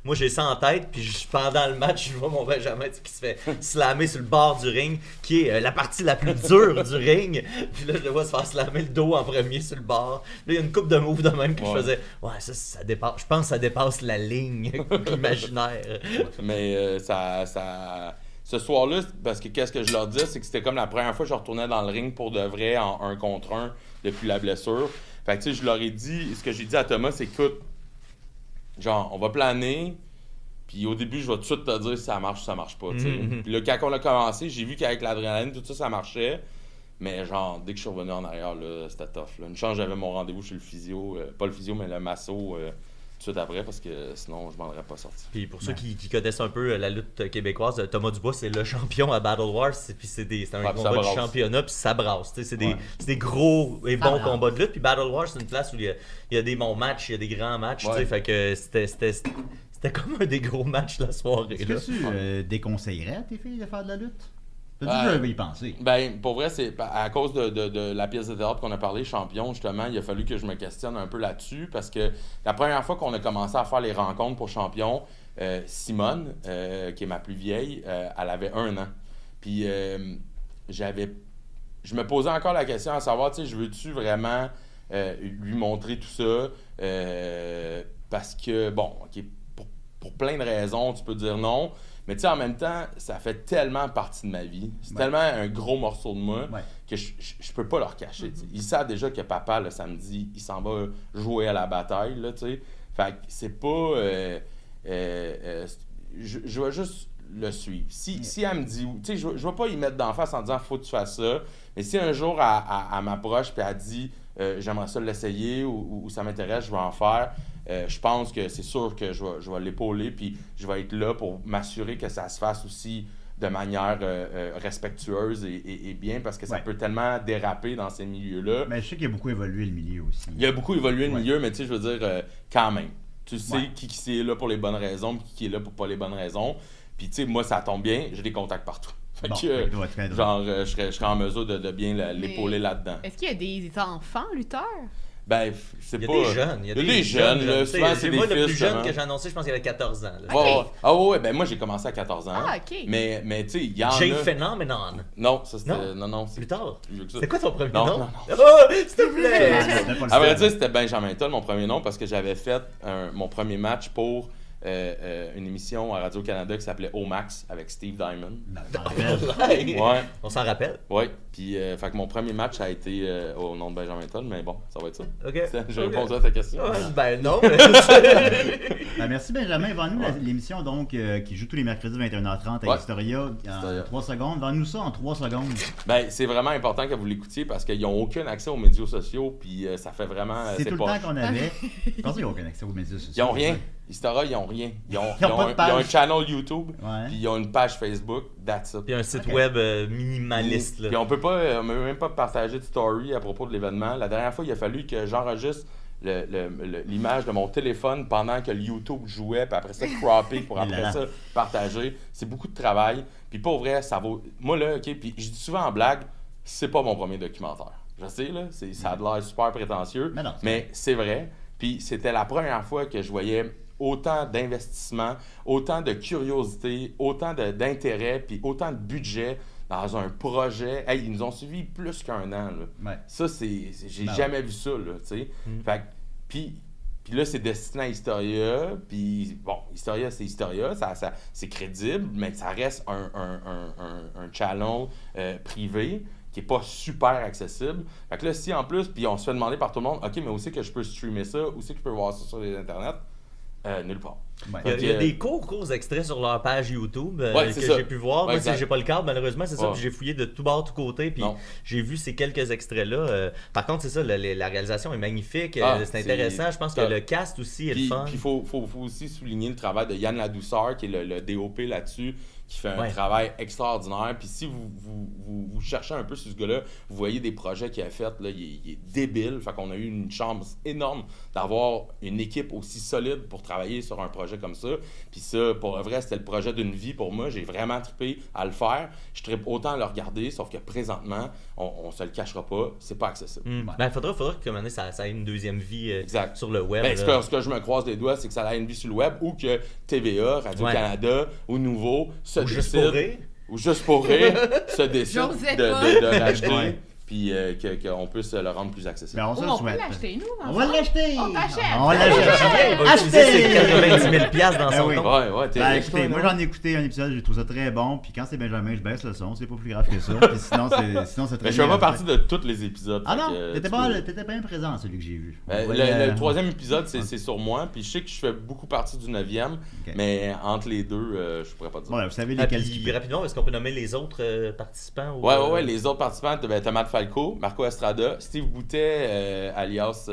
moi j'ai ça en tête, puis pendant le match, je vois mon Benjamin qui se fait slammer sur le bord du ring, qui est la partie la plus dure du ring. Puis là, je le vois se faire slammer le dos en premier sur le bord. Là, il y a une coupe de moves de même, puis je faisais ouais, ça dépasse, je pense que ça dépasse la ligne imaginaire. Mais ce soir-là, parce que qu'est-ce que je leur disais, c'est que c'était comme la première fois que je retournais dans le ring pour de vrai en 1 contre 1 depuis la blessure. Fait que tu sais, je leur ai dit, ce que j'ai dit à Thomas, c'est écoute, genre, on va planer, puis au début, je vais tout de suite te dire si ça marche ou ça marche pas, tu sais. Puis là, quand on a commencé, j'ai vu qu'avec l'adrénaline, tout ça, ça marchait. Mais genre, dès que je suis revenu en arrière, là, c'était tough. Là. Une chance, j'avais mon rendez-vous chez le physio, pas le physio, mais le masso tout de suite après, parce que sinon, je m'en aurais pas sorti. Puis pour ceux qui connaissent un peu la lutte québécoise, Thomas Dubois, c'est le champion à Battle Wars. Puis c'est un Ouais, combat de championnat, puis ça brasse. C'est des gros et bons combats de lutte. Puis Battle Wars, c'est une place où il y a des bons matchs, il y a des grands matchs. Ouais. Fait que c'était comme un des gros matchs la soirée. Est-ce Là. que tu déconseillerais à tes filles de faire de la lutte? T'as dit que je vais y penser. Ben, pour vrai, c'est à cause de la pièce de théâtre qu'on a parlé, Champion, justement, il a fallu que je me questionne un peu là-dessus, parce que la première fois qu'on a commencé à faire les rencontres pour Champion, Simone, qui est ma plus vieille, elle avait 1 an. Puis je me posais encore la question à savoir, tu sais, je veux-tu vraiment lui montrer tout ça, parce que, bon, OK, pour plein de raisons, tu peux dire non. Mais tu sais, en même temps, ça fait tellement partie de ma vie. C'est tellement un gros morceau de moi que je peux pas leur cacher. T'sais. Ils savent déjà que papa, le samedi, il s'en va jouer à la bataille. Là, t'sais. Fait que c'est pas... je vais juste le suivre. Si elle me dit... Tu sais, je vais pas y mettre d'en face en disant « faut que tu fasses ça ». Mais si un jour, elle m'approche et elle dit « j'aimerais ça l'essayer » ou « ça m'intéresse, je vais en faire », je pense que c'est sûr que je vais l'épauler, puis je vais être là pour m'assurer que ça se fasse aussi de manière respectueuse et bien, parce que ça peut tellement déraper dans ces milieux-là. Mais je sais qu'il a beaucoup évolué le milieu aussi. Il a beaucoup évolué le milieu, mais tu sais, je veux dire, quand même. Tu sais qui est là pour les bonnes raisons, puis qui est là pour pas les bonnes raisons. Puis tu sais, moi, ça tombe bien, j'ai des contacts partout. Fait que, genre, je serais en mesure de bien l'épauler là-dedans. Est-ce qu'il y a des enfants lutteurs? Ben, c'est Il y a pas... des jeunes. Il y a des jeunes, là. tu sais, Souvent, c'est des moi, le plus fils, jeune justement. que j'ai annoncé, je pense qu'il avait 14 ans. là. Ouais, ouais. Ah ouais, ben moi, j'ai commencé à 14 ans. Ah, OK. Mais tu sais, il y en Jay a... Phenomenon. Non, ça, c'était... Non? Non, c'est Plus tard. plus vieux que ça. C'est quoi ton premier Non, nom? non, Oh, s'il te plaît! C'était pas le À vrai style. dire, c'était Benjamin Toll, mon premier nom, parce que j'avais fait mon premier match pour une émission à Radio-Canada qui s'appelait Omax avec Steve Diamond. Non, je m'en rappelle. Ouais, On s'en rappelle. ouais. Puis, fait que mon premier match a été au nom de Benjamin Toll, mais bon, ça va être ça. OK. J'ai Ok. répondu à ta question. Ben non. Ben, merci Benjamin. Vends-nous l'émission donc qui joue tous les mercredis 21h30 à Ouais. Historia en Historia. 3 secondes. Vends-nous ça en 3 secondes. Ben, c'est vraiment important que vous l'écoutiez parce qu'ils n'ont aucun accès aux médias sociaux, puis ça fait vraiment. C'est tout le pas. temps qu'on avait. Je pense qu'ils n'ont aucun accès aux médias sociaux. Ils n'ont rien. Historia, ils n'ont rien. Ils ont, Ils ont pas de page. ils ont un channel YouTube, Ouais. puis ils ont une page Facebook, that's it. Puis un site web minimaliste. Puis Là. on peut même pas partager de story à propos de l'événement. La dernière fois, il a fallu que j'enregistre l'image de mon téléphone pendant que le YouTube jouait, puis après ça, cropper pour après Là. ça partager. C'est beaucoup de travail. Puis pour vrai, ça vaut. Moi, là, OK, puis je dis souvent en blague, c'est pas mon premier documentaire. Je sais, là, ça a de l'air super prétentieux, Mais non. mais c'est vrai. Puis c'était la première fois que je voyais autant d'investissement, autant de curiosité, autant d'intérêt, puis autant de budget dans un projet. Hey, ils nous ont suivis plus qu'un an, là. Ouais. Ça, j'ai Ben jamais vu ça, là, tu sais. Fait que, puis là, c'est destiné à Historia, puis bon, Historia, c'est Historia, c'est crédible, mais ça reste un channel privé qui est pas super accessible. Fait que là, si en plus, puis on se fait demander par tout le monde, OK, mais où c'est que je peux streamer ça? Où c'est que je peux voir ça sur les internets? Nulle part. Ouais. Il y a Ok. des courts extraits sur leur page YouTube Ouais, que c'est ça. j'ai pu voir. Ouais, Moi, exact. j'ai pas le câble, malheureusement, c'est ça. Ouais. Puis j'ai fouillé de tout bord, tout côté. Puis Non. j'ai vu ces quelques extraits-là. Par contre, c'est ça, la réalisation est magnifique. Ah, c'est intéressant. Je pense que top. le cast aussi est le Puis fun. il faut aussi souligner le travail de Yann Ladouceur, qui est le DOP là-dessus, qui fait un Ouais. travail extraordinaire. Puis si vous cherchez un peu sur ce gars-là, vous voyez des projets qu'il a fait, là, il est débile. Fait qu'on a eu une chance énorme d'avoir une équipe aussi solide pour travailler sur un projet comme ça. Puis ça, pour le vrai, c'était le projet d'une vie pour moi. J'ai vraiment trippé à le faire. Je trippe autant à le regarder, sauf que présentement, on se le cachera pas, c'est pas accessible. Ouais. Ben, faudra que comme année, ça ait une deuxième vie Exact. sur le web. Ben, là. ce que je me croise les doigts, c'est que ça a une vie sur le web ou que TVA, Radio-Canada ou Nouveau se Ou juste décide, pour rire. ou juste pour rire, se décide J'osais de pas. l'acheter, Ouais. puis qu'on puisse le rendre plus accessible. Ben, on se Oh, le on peut souhaite. l'acheter, nous. On va l'acheter! On t'achète. On l'achète! Julien, il va utiliser ses 90 000 $, dans Ben son oui. compte. Ouais, t'es Ben, riche, écoutez, toi, moi non? j'en ai écouté un épisode, j'ai trouvé ça très bon, puis quand c'est Benjamin, je baisse le son, c'est pas plus grave que ça. Puis sinon c'est très Mais je fais bien pas fait. partie de tous les épisodes. Ah fait non, que, t'étais bien présent celui que j'ai vu. Ben, Ouais, le troisième épisode, c'est sur moi, puis je sais que je fais beaucoup partie du 9e, Ok. mais entre les deux, je pourrais pas dire. Voilà, vous savez Ah, lesquels puis, skipper. rapidement, est-ce qu'on peut nommer les autres participants? ou, Ouais, les autres participants, t'as Matt Falco, Marco Estrada, Steve Boutet, alias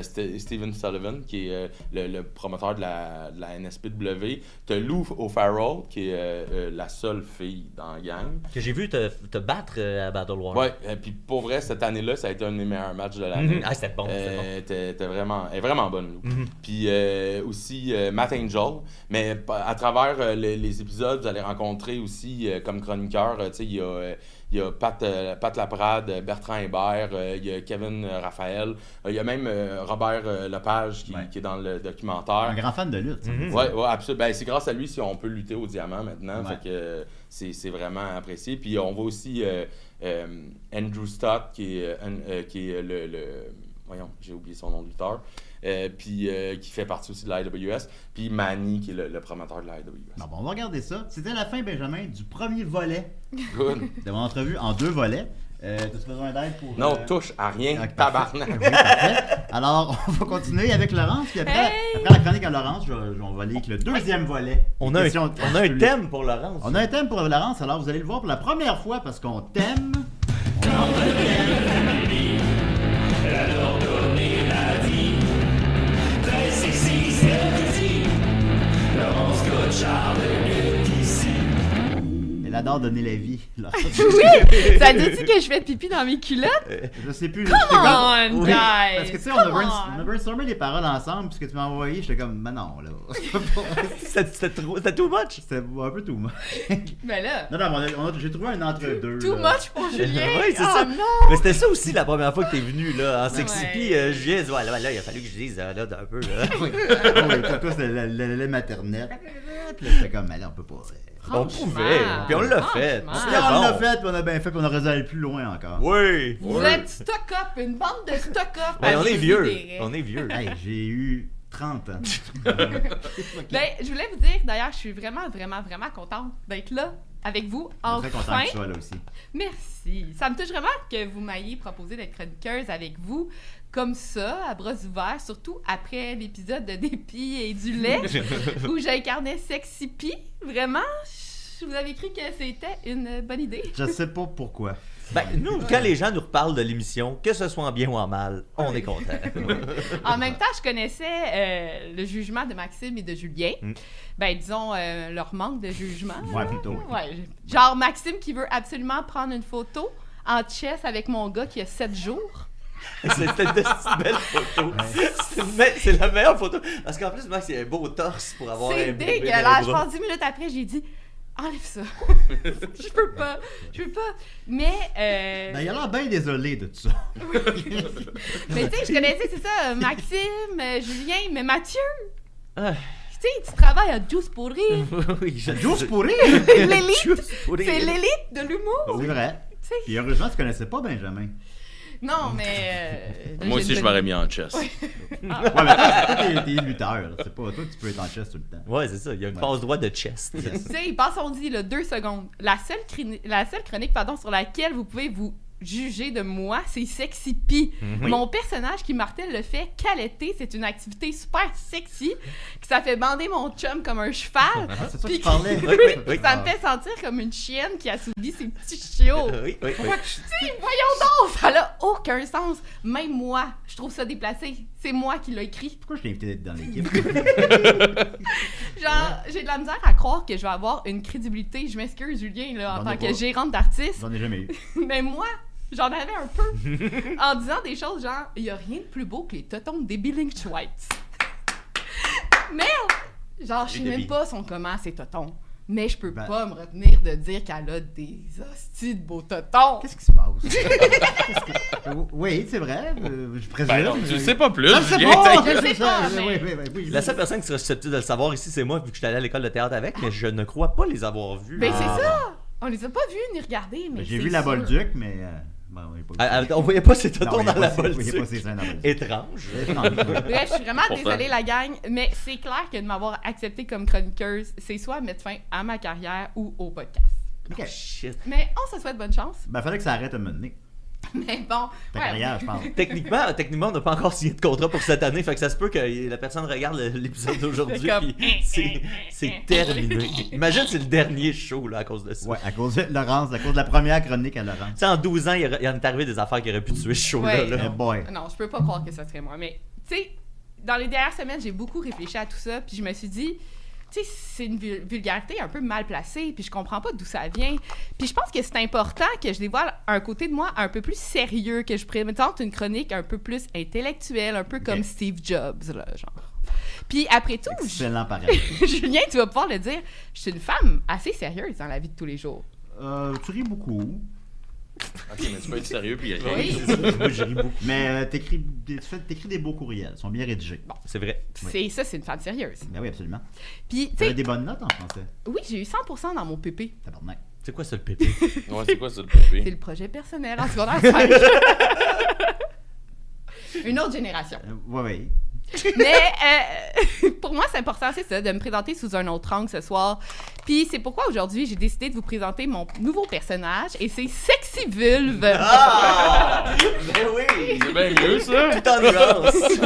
Steven Sullivan, qui est le promoteur de la NSPW. T'as Lou O'Farrell, qui est la seule fille dans la gang. Que j'ai vu te battre à Battle War. Ouais, puis pour vrai, cette année-là, ça a été un des meilleurs matchs de l'année. Mhm. Ah, c'était bon. C'était bon. Elle est vraiment bonne, Lou. Mhm. Puis aussi Matt Angel. Mais à travers les épisodes, vous allez rencontrer aussi comme chroniqueur, tu sais, il y a Pat Laprade, Bertrand Hébert, il y a Kevin Raphaël, il y a même Robert Lepage qui est dans le documentaire. Un grand fan de lutte. Mhm. Ouais, absolument. Ben, c'est grâce à lui si on peut lutter au diamant maintenant. Ouais. Fait que c'est vraiment apprécié. Puis on voit aussi Andrew Stott qui est le voyons, j'ai oublié son nom de lutteur. Puis qui fait partie aussi de l'IWS. Puis Manny qui est le promoteur de l'IWS. Bon, on va regarder ça. C'était la fin, Benjamin, du premier volet Good. de mon entrevue en 2 volets. T'as-tu besoin d'aide pour... Non, touche à rien, Ah, parfait. tabarnak. Oui, parfait. Alors, on va continuer avec Laurence. Puis après la chronique à Laurence, on va aller avec le deuxième volet. On a Question- un thème pour Laurence. On a un thème pour Laurence, alors vous allez le voir pour la première fois parce qu'on t'aime. Et Elle adore donner la vie. Là. Oui! Ça dit-tu que je fais pipi dans mes culottes? Je sais plus. Come j'étais on, Oui, guys! parce que tu sais, on a Come on. brainstormé les paroles ensemble, puis ce que tu m'as envoyé, j'étais comme, mais non, là. C'était too much. C'était un peu too much. Mais là, Non, j'ai trouvé un entre-deux. too là. much pour Julien! Oui, c'est Oh ça. non! Mais c'était ça aussi la première fois que t'es venu, là, en sexy. Ouais. Puis Julien dit, ouais, là, il a fallu que je dise, là, un peu, là. Oui, toi, c'est le lait maternel. Puis là, j'étais comme, mais là, on peut pas. On pouvait, puis on l'a fait. Franchement. C'était On l'a bon. fait, puis on a bien fait, puis on a résolu plus loin encore. Oui. Vous êtes stock-up, une bande de stock-up! Ouais, à on est Jésus vieux. des raies. On est vieux. Hey, j'ai eu 30 ans. Ben, je voulais vous dire, d'ailleurs, je suis vraiment, vraiment, vraiment contente d'être là avec vous. Je suis très content Enfin, que tu sois là aussi. merci. Ça me touche vraiment que vous m'ayez proposé d'être chroniqueuse avec vous, comme ça, à bras ouverts, surtout après l'épisode de Dépit et du lait, où j'incarnais Sexy Pie. Vraiment, je vous avais écrit que c'était une bonne idée. Je sais pas pourquoi. Ben, nous, quand les gens nous reparlent de l'émission, que ce soit en bien ou en mal, on est content. En même temps, je connaissais le jugement de Maxime et de Julien. Ben, disons, leur manque de jugement. Ouais, plutôt. Oui. Ouais, genre Maxime qui veut absolument prendre une photo en chess avec mon gars qui a 7 jours. C'était une belle photo. C'est la meilleure photo. Parce qu'en plus, Max, il a un beau torse pour avoir C'est un bébé dans les dégueulasse. Je bras. pense 10 minutes après, j'ai dit enlève ça. Je peux pas. Mais, Ben, il a l'air bien désolé de tout ça. mais tu sais, je connaissais, c'est ça, Maxime, Julien, mais Mathieu. Ah. Tu sais, tu travailles à Juice pour rire. Oui, je Juste pour rire! L'élite. Juste pour rire. C'est l'élite de l'humour. C'est vrai. Tu sais. Puis heureusement, tu connaissais pas Benjamin. Non, mais. Moi aussi, je m'aurais mis en chess. Ouais, mais toi, t'es lutteur. là. C'est pas toi, tu peux être en chess tout le temps. Ouais, c'est ça. Il y a une Ouais. passe droite de chest. Tu sais, passons dit, là, 2 secondes. La seule chronique sur laquelle vous pouvez vous juger de moi, c'est Sexy Pie. Oui. Mon personnage qui martèle le fait qu'allaiter, c'est une activité super sexy, que ça fait bander mon chum comme un cheval. Ah, c'est ça que Puis tu parlais? Oui, oui, oui. Ça me fait sentir comme une chienne qui assouvit ses petits chiots. Oui, oui, oui. Voyons donc, ça n'a aucun sens. Même moi, je trouve ça déplacé. C'est moi qui l'ai écrit. Pourquoi je t'ai invité d'être dans l'équipe? Genre, j'ai de la misère à croire que je vais avoir une crédibilité. Je m'excuse, Julien, là, en J'en ai tant que pas. gérante d'artiste. J'en ai jamais eu. Mais moi, j'en avais un peu. En disant des choses genre, il n'y a rien de plus beau que les totons des Billingschweitz. Merde! Genre, je sais Les même Debbie. pas son comment, ces totons. Mais je peux Ben- pas me retenir de dire qu'elle a des hosties de beaux totons. Qu'est-ce qui se passe? Oui, c'est vrai. Je présume. Ben non, tu le sais pas plus. Je le sais Julien, pas! t'inquiète. Je le sais pas, mais- Oui. La seule personne qui serait susceptible de le savoir ici, c'est moi, vu que je suis allé à l'école de théâtre avec, mais je ne crois pas les avoir vus. Ben, Ah, c'est bon. ça! On les a pas vus ni regardés, mais J'ai c'est vu la sûr. Bolduc, mais. Bon, on est pas On voyait pas ces Non, totons il y a dans la pas ses- il y a Bolduc. pas ses seins dans la Bolduc. Étrange. Bref, je suis vraiment Pourtant. désolée, la gang, mais c'est clair que de m'avoir acceptée comme chroniqueuse, c'est soit mettre fin à ma carrière ou au podcast. Ok. Shit. Mais on se souhaite bonne chance. Ben, fallait que ça arrête à me donner. Mais bon, Ta ouais, carrière, je pense. Techniquement, on n'a pas encore signé de contrat pour cette année, fait que ça se peut que la personne regarde l'épisode d'aujourd'hui C'est comme- puis c'est terminé. Imagine c'est le dernier show là à cause de ça. Ouais, à cause de Laurence, à cause de la première chronique à Laurence. Tu sais, en 12 ans, il en est arrivé des affaires qui auraient pu tuer ce show-là. Ouais. là. Eh boy. Non, je peux pas croire que ça serait moi. Mais, tu sais, dans les dernières semaines, j'ai beaucoup réfléchi à tout ça. Puis je me suis dit, tu sais, c'est une vulgarité un peu mal placée. Puis je comprends pas d'où ça vient. Puis je pense que c'est important que je dévoile un côté de moi un peu plus sérieux, que je présente une chronique un peu plus intellectuelle, un peu comme Ok. Steve Jobs, là, genre. Puis après tout, Excellent pareil. Julien, tu vas pouvoir le dire, je suis une femme assez sérieuse dans la vie de tous les jours. Tu ris beaucoup. Ok, mais tu peux être sérieux puis rien. Oui. Moi, je ris beaucoup. Mais t'écris des beaux courriels. Ils sont bien rédigés. Bon. C'est vrai. C'est une femme sérieuse. Ben oui, absolument. Puis, tu T'avais sais, des bonnes notes en français. oui, j'ai eu 100% dans mon PP. Tabarnak. C'est quoi ça le pépé? Ouais, c'est quoi ça le C'est pépé? le projet personnel en secondaire 5. Une autre génération. Ouais. Mais pour moi, c'est important, c'est ça, de me présenter sous un autre angle ce soir. Puis c'est pourquoi aujourd'hui, j'ai décidé de vous présenter mon nouveau personnage et c'est Sexy Vulve. Ah! Ben oui! C'est bien mieux, ça! Tout en nuance!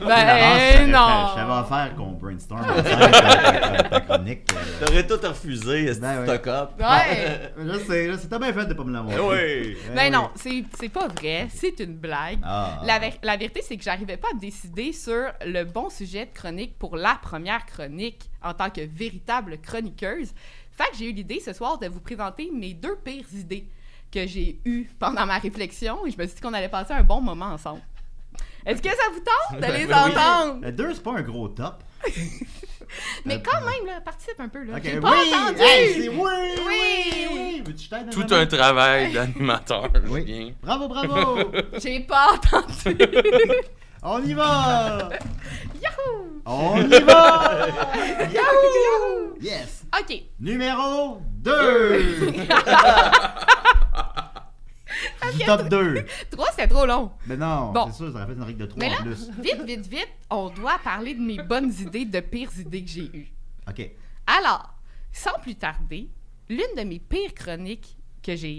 Ben non. Je savais faire qu'on brainstorm ensemble ta chronique. T'aurais tout refusé, ce Ben oui. stock-up. Ouais. Je sais, t'as bien fait de pas me l'avoir. Oui! Ben non, c'est pas vrai, c'est une blague. Ah. La vérité, c'est que j'arrivais pas à me décider sur le bon sujet de chronique pour la première chronique en tant que véritable chroniqueuse. Fait que j'ai eu l'idée ce soir de vous présenter mes 2 pires idées que j'ai eues pendant ma réflexion et je me suis dit qu'on allait passer un bon moment ensemble. Est-ce que ça vous tente de les Oui. entendre? Le 2, c'est pas un gros top. Mais quand même, là, participe un peu. Là. Ok, J'ai oui! pas entendu! Hey, Oui. oui! Veux-tu je t'aide, Tout maman? un travail d'animateur, Oui. Julien. Bravo, bravo! J'ai pas entendu! On y va! Yahoo! On y va! Yahoo! Yes! OK. Numéro 2! Du top 2. 3, c'était trop long. Mais non, Bon. c'est sûr, ça aurait fait une règle de 3 Mais là, en plus. vite, on doit parler de mes bonnes idées, de pires idées que j'ai eues. OK. Alors, sans plus tarder, l'une de mes pires chroniques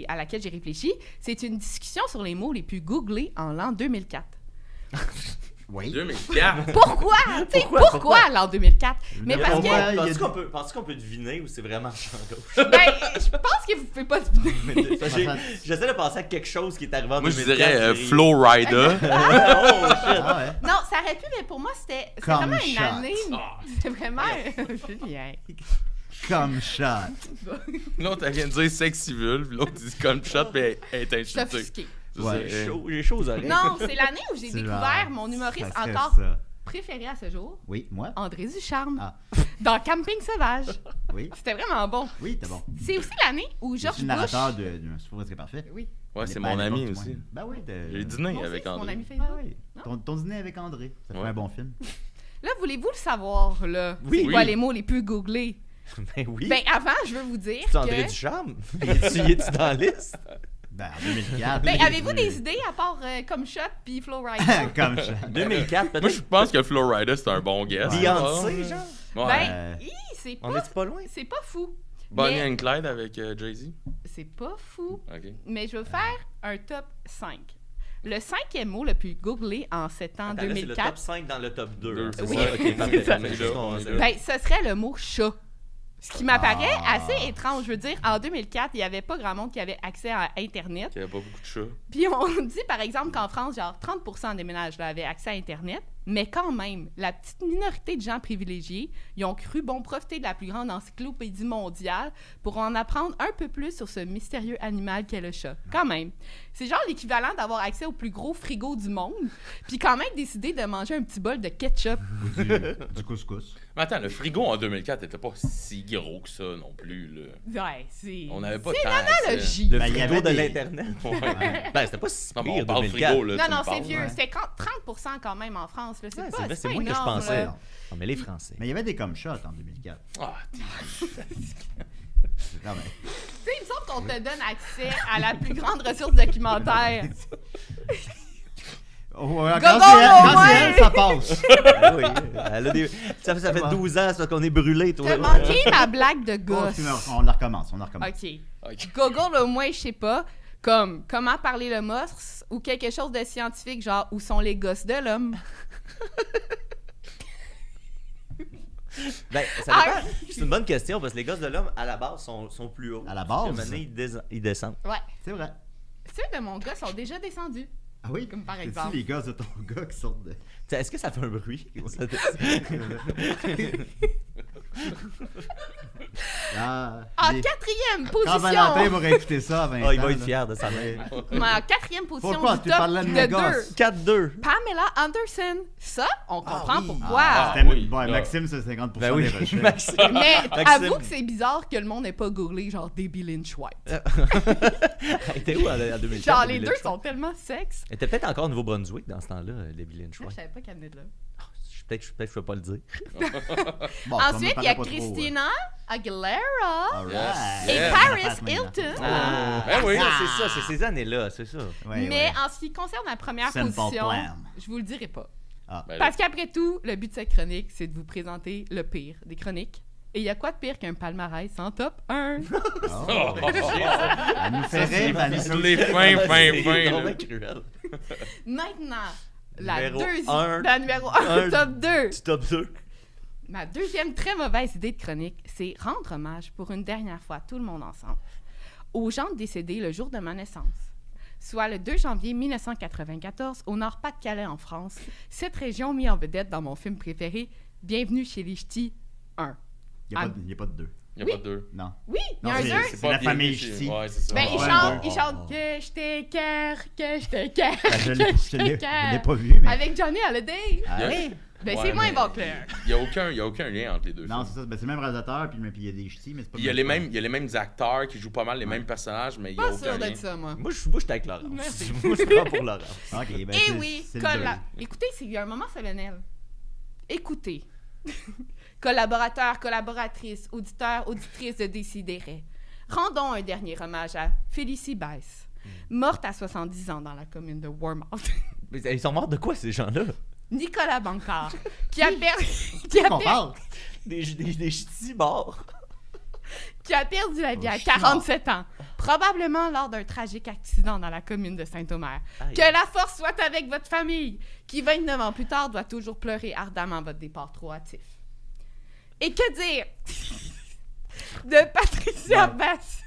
à laquelle j'ai réfléchi, c'est une discussion sur les mots les plus googlés en l'an 2004. Oui. 2004. Pourquoi? Tu sais, pourquoi l'an 2004? Mais parce Pourquoi? que, il y a Penses-tu qu'on peut deviner ou c'est vraiment champ gauche? ben, je pense que vous pouvez pas deviner. J'essaie de penser à quelque chose qui est arrivé en Moi, je 2004. dirais Flow Rider. Oh shit! Ah ouais. Non, ça aurait pu, mais pour moi, c'était Comme vraiment une shot. année. C'était vraiment... Julien. Comme shot. L'autre, elle vient de dire sexy vulve, puis l'autre dit comme shot, mais elle est insultée. Sophistiqué. Ouais. J'ai chaud aux oreilles. Non, c'est l'année où j'ai C'est découvert genre, mon humoriste ça serait encore ça. préféré à ce jour, Oui, moi? André Ducharme, Ah. dans Camping Sauvage. Oui. C'était vraiment bon. Oui, t'es bon. C'est aussi l'année où Je George suis le Bush... narrateur de C'est presque parfait. Oui. Ouais, Il c'est est pas mon à ami l'époque, aussi. moi. Ben oui, J'ai dîné Moi aussi, avec c'est mon André. ami Ah Facebook. oui. Ton dîner avec André. Ça fait Ouais. un bon film. Là, voulez-vous le savoir, là? Oui. C'est quoi Oui. les mots les plus googlés? Ben oui. Ben, avant, je veux vous dire C'est André que... Ducharme. Y est-tu dans la liste? Ben, en 2004. Ben, avez-vous des idées à part Comme Shot puis Flow Rider? Comme shot. 2004, Moi, je peut-être. pense que Flow Rider, c'est un bon guess. Beyoncé, genre? Ouais. Ben, c'est On pas... est-tu pas loin? C'est pas fou. Bonnie Mais and Clyde avec Jay-Z. c'est pas fou. OK. Mais je veux faire un top 5. Le 5e mot le plus googlé en septembre Attends, là, c'est le top 2004, 5 dans le top 2. Deux, C'est c'est ça? ça. Ok, parfait. ça. parfait. Juste qu'on- Ben, ben, ce serait le mot chat. Ce qui m'apparaît Ah. assez étrange. Je veux dire, en 2004, il n'y avait pas grand monde qui avait accès à Internet. Il n'y avait pas beaucoup de chats. Puis on dit, par exemple, qu'en France, genre 30% des ménages là, avaient accès à Internet. Mais quand même, la petite minorité de gens privilégiés, ils ont cru bon profiter de la plus grande encyclopédie mondiale pour en apprendre un peu plus sur ce mystérieux animal qu'est le chat. Quand même. C'est genre l'équivalent d'avoir accès au plus gros frigo du monde, puis quand même décider de manger un petit bol de ketchup. Ou du couscous. Mais attends, le frigo en 2004 n'était pas si gros que ça non plus. Là. Ouais, c'est... On n'avait pas c'est tant l'analogie. Le Ben, il y frigo avait de des- l'Internet. Ouais. Ben, c'était pas si Non, mais pire, on parle 2004. frigo, là. Non, tu non, me c'est parles. vieux. ouais. C'était 30% quand même en France. Là. C'est Ouais, pas, c'est vrai, c'est c'est pas moins que je énorme, pensais. là. Non, mais les Français. Mais il y avait des comme shot en 2004. Ah, Non, mais... Tu sais, il me semble qu'on te donne accès à la plus grande ressource documentaire. Oh, ouais, Gogo, quand c'est elle, au quand moins! c'est elle, ça passe. Ah oui, elle a des... ça fait 12 ans ça, qu'on est brûlés, toi. T'as manqué ma blague de Oh, gosse. excuse-moi, on la recommence, on la recommence. OK. OK. Google, au moins, je sais pas, comme comment parler le morse ou quelque chose de scientifique, genre où sont les gosses de l'homme. Ben, ça Ah, dépend. C'est une bonne question parce que les gosses de l'homme, à la base, sont plus hauts. À la Puis à un base? moment donné, ils descendent. Ouais. C'est vrai. Ceux de mon gars sont déjà descendus. Ah oui? Comme par C'est-tu exemple. les gars de ton gars qui sortent de... T'sais, est-ce que ça fait un bruit? Ça- Ah, En les- quatrième Quand Valentin position. va écouter ça à 20 ans... Ah, il va être là. fier de ça. En quatrième position Pourquoi? du Tu top parlais de de mes 2. gosses. 4-2. Pamela Anderson. Ça, on comprend oui. pourquoi. Ah, C'était- oui. ouais, Ah. Maxime, c'est 50% Ben oui, des recherches. Maxime. Mais Maxime. avoue que c'est bizarre que le monde n'ait pas googlé genre Debbie Lynch White. Elle était où en 2004? Genre les Debbie deux Lynch? sont tellement sexe. Elle était peut-être encore au Nouveau-Brunswick dans ce temps-là, Debbie Lynch. Moi, Ouais. je savais pas qu'elle venait de là. Peut-être que je peux pas le dire. Bon, ça me Ensuite, il y paraît a pas trop, Christina Aguilera All right. Yes. et Yeah. Paris Passe maintenant. Hilton. Ben oui. C'est ça, c'est ces années-là, c'est ça. Ouais, Mais ouais. en ce qui concerne la première Simple position, plan. je vous le dirai pas. Ah. Ben là, Parce qu'après tout, le but de cette chronique, c'est de vous présenter le pire des chroniques. Et il y a quoi de pire qu'un palmarès en top 1? Oh. Elle nous fait rire, Vanessa. Les fins, C'est là. vraiment cruel. Maintenant, la Numéro deuxième, un. la numéro 1, Un. top 2. Du top 2. Ma deuxième très mauvaise idée de chronique, c'est rendre hommage pour une dernière fois, tout le monde ensemble, aux gens décédés le jour de ma naissance, soit le 2 janvier 1994 au Nord-Pas-de-Calais en France, cette région mise en vedette dans mon film préféré, Bienvenue chez les Ch'tis 1. Il n'y a pas de deux. Il n'y a pas de 2. Non. Oui, il y a Non, un c'est- 2. c'est la bien famille écrit, Ch'ti. Ouais, c'est ça. Ben, Ouais. il chante que je t'écœure, que je t'écœure, Ben, je que l'ai- je je l'ai t'écœure. pas vu, mais. Avec Johnny Hallyday. Ah, Il y a- ouais? Ben, Ouais, c'est moins mais bon que l'un. Il n'y a aucun lien entre les deux Non, films. c'est ça. Ben, c'est le même réalisateur, puis il y a des ch'tis, mais c'est pas Il le même. y a les mêmes acteurs qui jouent pas mal les mêmes personnages, mais il n'y a Pas aucun sûr lien. d'être ça, moi. Moi, je suis avec Laurence. Merci. Moi, je prends pour Laurence. Ok, ben, Eh c'est- oui, c'est le deux. écoutez, il y a un moment solennel. Écoutez. Collaborateurs, collaboratrices, auditeurs, auditrices de Décideret. Rendons un dernier hommage à Félicie Baisse, morte à 70 ans dans la commune de Warmouth. Mais ils sont morts de quoi, ces gens-là? Nicolas Bancard, qui a On parle. Des ch'tis morts. qui a perdu la vie à Oh, 47 ans, probablement lors d'un tragique accident dans la commune de Saint-Omer. Aïe. Que la force soit avec votre famille, qui 29 ans plus tard doit toujours pleurer ardemment votre départ trop hâtif. Et que dire de Patricia Basse,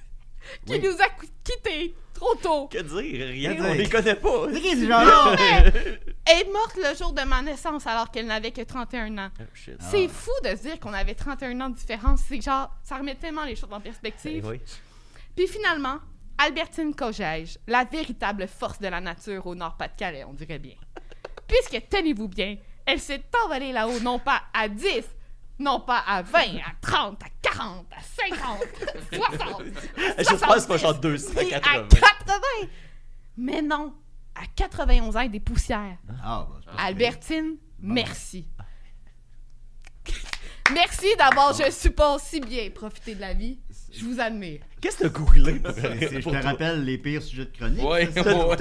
qui Oui. nous a quittés trop tôt. Que dire? Rien, Que on dire? les connaît pas. C'est qui ces gens-là? Elle est morte le jour de ma naissance alors qu'elle n'avait que 31 ans. Oh, shit. C'est fou de se dire qu'on avait 31 ans de différence. C'est genre, ça remet tellement les choses en Eh perspective. oui. Puis finalement, Albertine Cogège, la véritable force de la nature au Nord-Pas-de-Calais, on dirait bien. Puisque, tenez-vous bien, elle s'est envolée là-haut non pas à 10, non pas à 20, à 30, à 40, à 50, à 60, à J'espère que c'est pas genre 70, 280. à 80. Mais non, à 91 ans et des poussières. Ah, bah, c'est pas Albertine, merci. Merci d'avoir, je suppose, si bien profité de la vie. Je vous admire. Qu'est-ce que t'as googlé pour, Je pour te toi? rappelle les pires sujets de chronique. Ouais, c'est ça? ouais.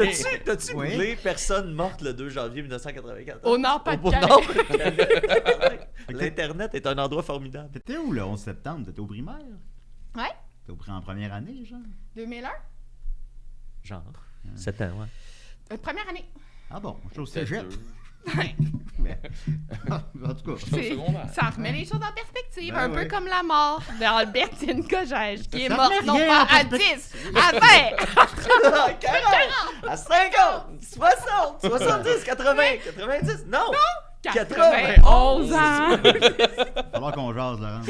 T'as-tu Oui. googlé personne morte le 2 janvier 1984? Au Nord-Pas-de-Calais. Nord-Pas-de-Calais. L'Internet est un endroit formidable. T'étais où le 11 septembre? T'étais au primaire? Ouais, T'étais en première année, genre? 2001. Genre, 7 ans, ouais. Première année. Ah bon, je suis au Peut-être cégep. deux. Ouais. Mais- en tout cas. C'est- secondaire. ça remet les choses en perspective, Ben un peu oui. comme la mort d'Albertine Cogège, qui est Ça morte remet non rien pas en à 10, à 20. À 40, à 50, 60, 70, 80, 90, non! 91 ans. Il va falloir qu'on jase, Laurent.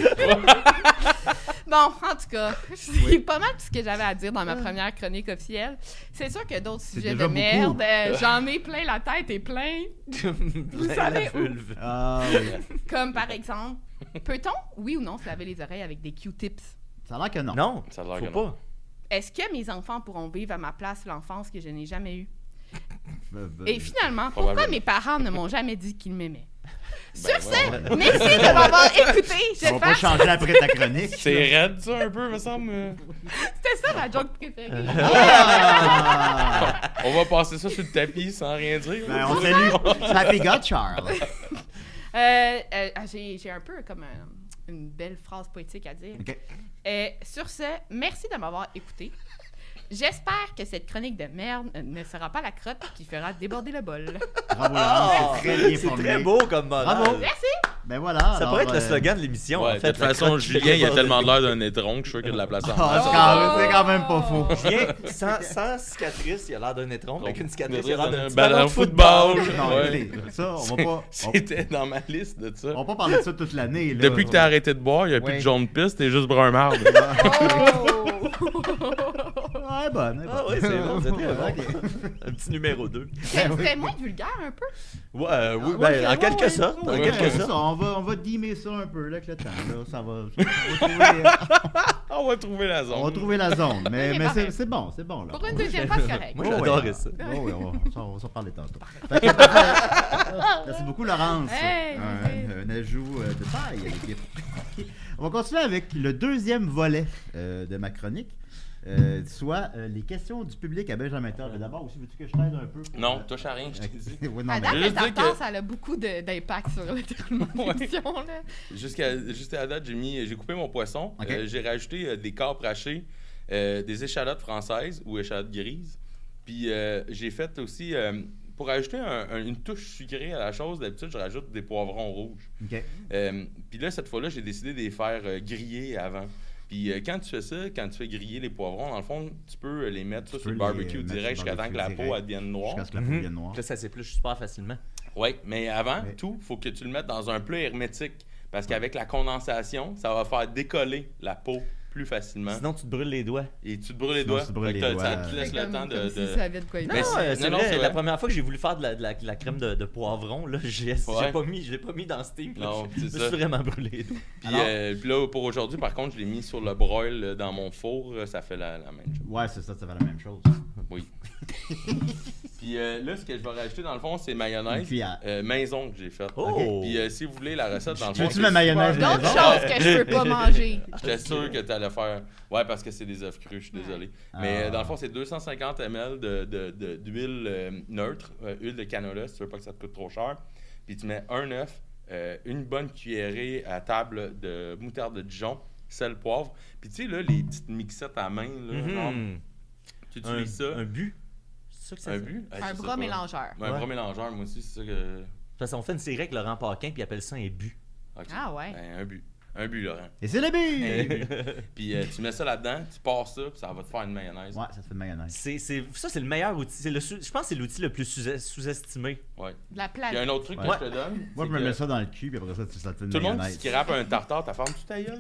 Bon, en tout cas, c'est pas mal tout ce que j'avais à dire dans ma première chronique officielle. C'est sûr que d'autres sujets de déjà merde, beaucoup. j'en ai plein la tête et plein. Vous savez où? Ah oui. Comme par exemple, peut-on, oui ou non, se laver les oreilles avec des Q-tips? Ça a l'air que non. Non, Ça a l'air faut que pas. non. Est-ce que mes enfants pourront vivre à ma place l'enfance que je n'ai jamais eue? Ben, Et finalement, pourquoi Probablement. mes parents ne m'ont jamais dit qu'ils m'aimaient? Sur Ben, ce, ouais. merci de m'avoir écouté. On va pas changer après ta chronique. C'est raide, ça, un peu, me semble. C'était ça ma joke préférée. Ah! On va passer ça sur le tapis sans rien dire. Ben, on salue Happy God Charles. J'ai un peu comme une belle phrase poétique à dire. OK. Sur ce, merci de m'avoir écouté. J'espère que cette chronique de merde ne sera pas la crotte qui fera déborder le bol. Bravo, Ah, Laurent. C'est très bien c'est formulé. très beau comme modèle. Bravo. Merci! Ben voilà. Ça alors, pourrait être le slogan de l'émission, Ouais, en fait. de toute façon, Julien, il a tellement l'air d'un étron que je suis sûr qu'il y a de la place en Ah, masse. c'est quand même pas faux. Julien, sans cicatrice, il a l'air d'un étron. Avec une cicatrice, il a l'air d'un petit ballon ballon de de football. football. Non, Ouais. écoutez, ça, on va pas... C'était dans ma liste de ça. On va pas parler de ça toute l'année. là. Depuis que t'as arrêté de boire, il n'y a plus Ouais. de jaune piste, t'es juste brun marde. Ouais, bonne. Ah oui, c'est bon, c'est très bon. Ok. Un petit numéro 2. C'était moins vulgaire un peu. Ouais, oui, Ouais, ben, en ouais, quelque ouais. sorte. En Ouais, quelque c'est sorte. ça, on va dimmer ça un peu là, avec le temps. Là, ça va. On va trouver la zone. On va trouver la zone. Mais, Ok, mais parfait. c'est bon, c'est bon. Là. Pour une deuxième fois, c'est correct. Moi, j'adorais ouais. ça. Oh, oui, on va s'en parler tantôt. Merci beaucoup, Laurence. Hey, un ajout de taille à l'équipe. On va continuer avec le deuxième volet de ma chronique. Soit les questions du public à Benjamin Todd. Mais d'abord, aussi, veux-tu que je t'aide un peu? Non, touche à rien, je t'ai dit. Ouais, non, À mais- date, je veux le juste dire tartare, que- ça a beaucoup d'impact sur le déroulement de l'émission, là. Jusqu'à la date, j'ai coupé mon poisson. Ok. J'ai rajouté des carpes hachées, des échalotes françaises ou échalotes grises. Puis j'ai fait aussi, pour ajouter une touche sucrée à la chose, d'habitude, je rajoute des poivrons rouges. OK. Puis là, cette fois-là, j'ai décidé de les faire griller avant. Puis quand tu fais ça, quand tu fais griller les poivrons, dans le fond, tu peux les mettre ça sur le peux barbecue les mettre direct sur jusqu'à le temps que la barbecue peau direct. devienne noire. Jusqu'à ce que la peau devienne noire. Là, ça s'épluche super facilement. Oui, mais avant Ouais. tout, il faut que tu le mettes dans un plat hermétique. Parce qu'avec la condensation, ça va faire décoller la peau plus facilement. Sinon, tu te brûles les doigts. Et tu te brûles les Sinon, doigts. tu te brûles Fait que les ça doigts. te laisse le temps de... Si ça avait de quoi y Non, Mais faire. c'est non, vrai, c'est la vrai. première fois que j'ai voulu faire de la crème de poivron, là, je l'ai pas mis dans Steam. là. Non, Je c'est me ça. suis vraiment brûlé les doigts. Puis là, pour aujourd'hui, par contre, je l'ai mis sur le broil dans mon four. Ça fait la même chose. Ouais, c'est ça fait la même chose. Oui. Puis là, ce que je vais rajouter dans le fond, c'est Une mayonnaise cuillère. maison que j'ai faite. Oh! Puis si vous voulez la recette, dans le fond, Veux-tu c'est ma mayonnaise super- D'autres maison? choses que je peux pas manger. J'étais sûr que tu allais faire. Ouais, parce que c'est des œufs crus, je suis désolé. Mais Ah. dans le fond, c'est 250 ml d'huile neutre, huile de canola, si tu veux pas que ça te coûte trop cher. Puis tu mets un œuf, une bonne cuillerée à table de moutarde de Dijon, sel, poivre. Puis tu sais, là, les petites mixettes à main, là, genre, tu utilises ça. Un but. C'est ça que ça Un fait? but? Ah, je Un sais bras pas. mélangeur. Ouais, un Ouais. bras mélangeur, moi aussi, c'est ça que. Parce qu'on fait une série avec Laurent Paquin, puis il appelle ça un but. Ok. Ah ouais. Ben, un but. Un but, Laurent. Et c'est le but! Puis tu mets ça là-dedans, tu passes ça, puis ça va te faire une mayonnaise. Ouais, ça te fait de mayonnaise. Ça, c'est le meilleur outil. Je pense que c'est l'outil le plus sous-estimé. Ouais. De la Puis il y a un plate. autre truc Ouais. que je te donne. Moi, c'est je me que mets ça dans le cul, puis après ça, ça te fait une Tout le monde qui mayonnaise. scrape un tartare, ta femme, tu ta gueule?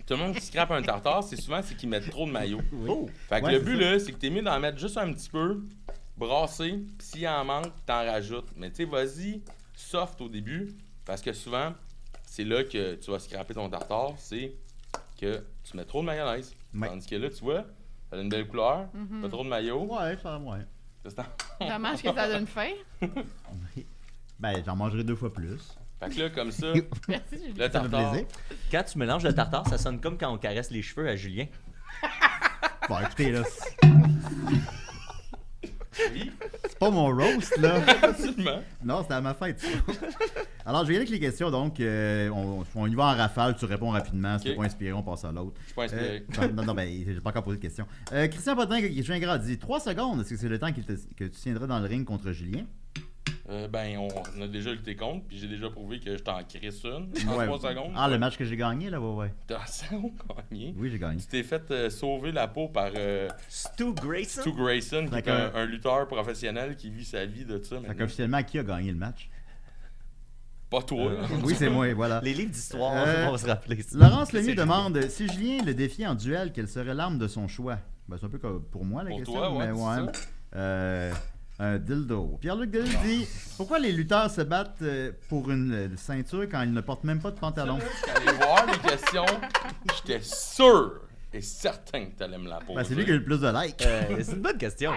Tout le monde qui scrape un tartare, c'est souvent c'est qu'ils mettent trop de maillot. Oh! Fait que Ouais, le c'est but, ça. là, c'est que t'es mieux d'en mettre juste un petit peu, brasser, puis s'il en manque, t'en rajoutes. Mais tu sais, vas-y, soft au début, parce que souvent, c'est là que tu vas scraper ton tartare, c'est que tu mets trop de mayonnaise. Ouais. Tandis que là, tu vois, ça a une belle couleur, pas trop de maillot. Ouais, ça, ouais. Dommage que ça donne faim. Ben, j'en mangerai 2 fois plus. Fait que là, comme ça, Merci, Julie. le Ça fait tartare, plaisir. Quand tu mélanges le tartare, ça sonne comme quand on caresse les cheveux à Julien. Bon, écoutez, là, oui, c'est pas mon roast, là. absolument. Non, c'était à ma fête, ça. Alors, je vais y aller avec les questions, donc on y va en rafale, tu réponds rapidement. Si Ok. t'es pas inspiré, on passe à l'autre. Je suis pas inspiré. Non, ben, j'ai pas encore posé de question. Christian Potin, qui joue un gras, dit 3 secondes, est-ce que c'est le temps que tu tiendras dans le ring contre Julien? Ben, on a déjà lutté contre, puis j'ai déjà prouvé que je t'en crisse une en Ouais. 3 secondes. Ah, le match que j'ai gagné, là, ouais. T'as 0 gagné. Oui, j'ai gagné. Tu t'es fait sauver la peau par Stu Grayson? Stu Grayson, qui est D'accord. un lutteur professionnel qui vit sa vie de ça. Fait maintenant. qu'officiellement, qui a gagné le match? Pas toi. Oui, c'est moi, voilà. Les livres d'histoire, on va se rappeler ça. Laurence Lemieux C'est demande si Julien le défie en duel, quelle serait l'arme de son choix? Ben, c'est un peu comme pour moi la Pour question, toi, ouais, mais c'est ouais. Un dildo. Pierre-Luc Delis dit pourquoi les lutteurs se battent pour une ceinture quand ils ne portent même pas de pantalon? Je suis allé voir les questions. J'étais sûr et certain que t'allais me la poser. Ben, c'est lui qui a eu le plus de likes. C'est une bonne question.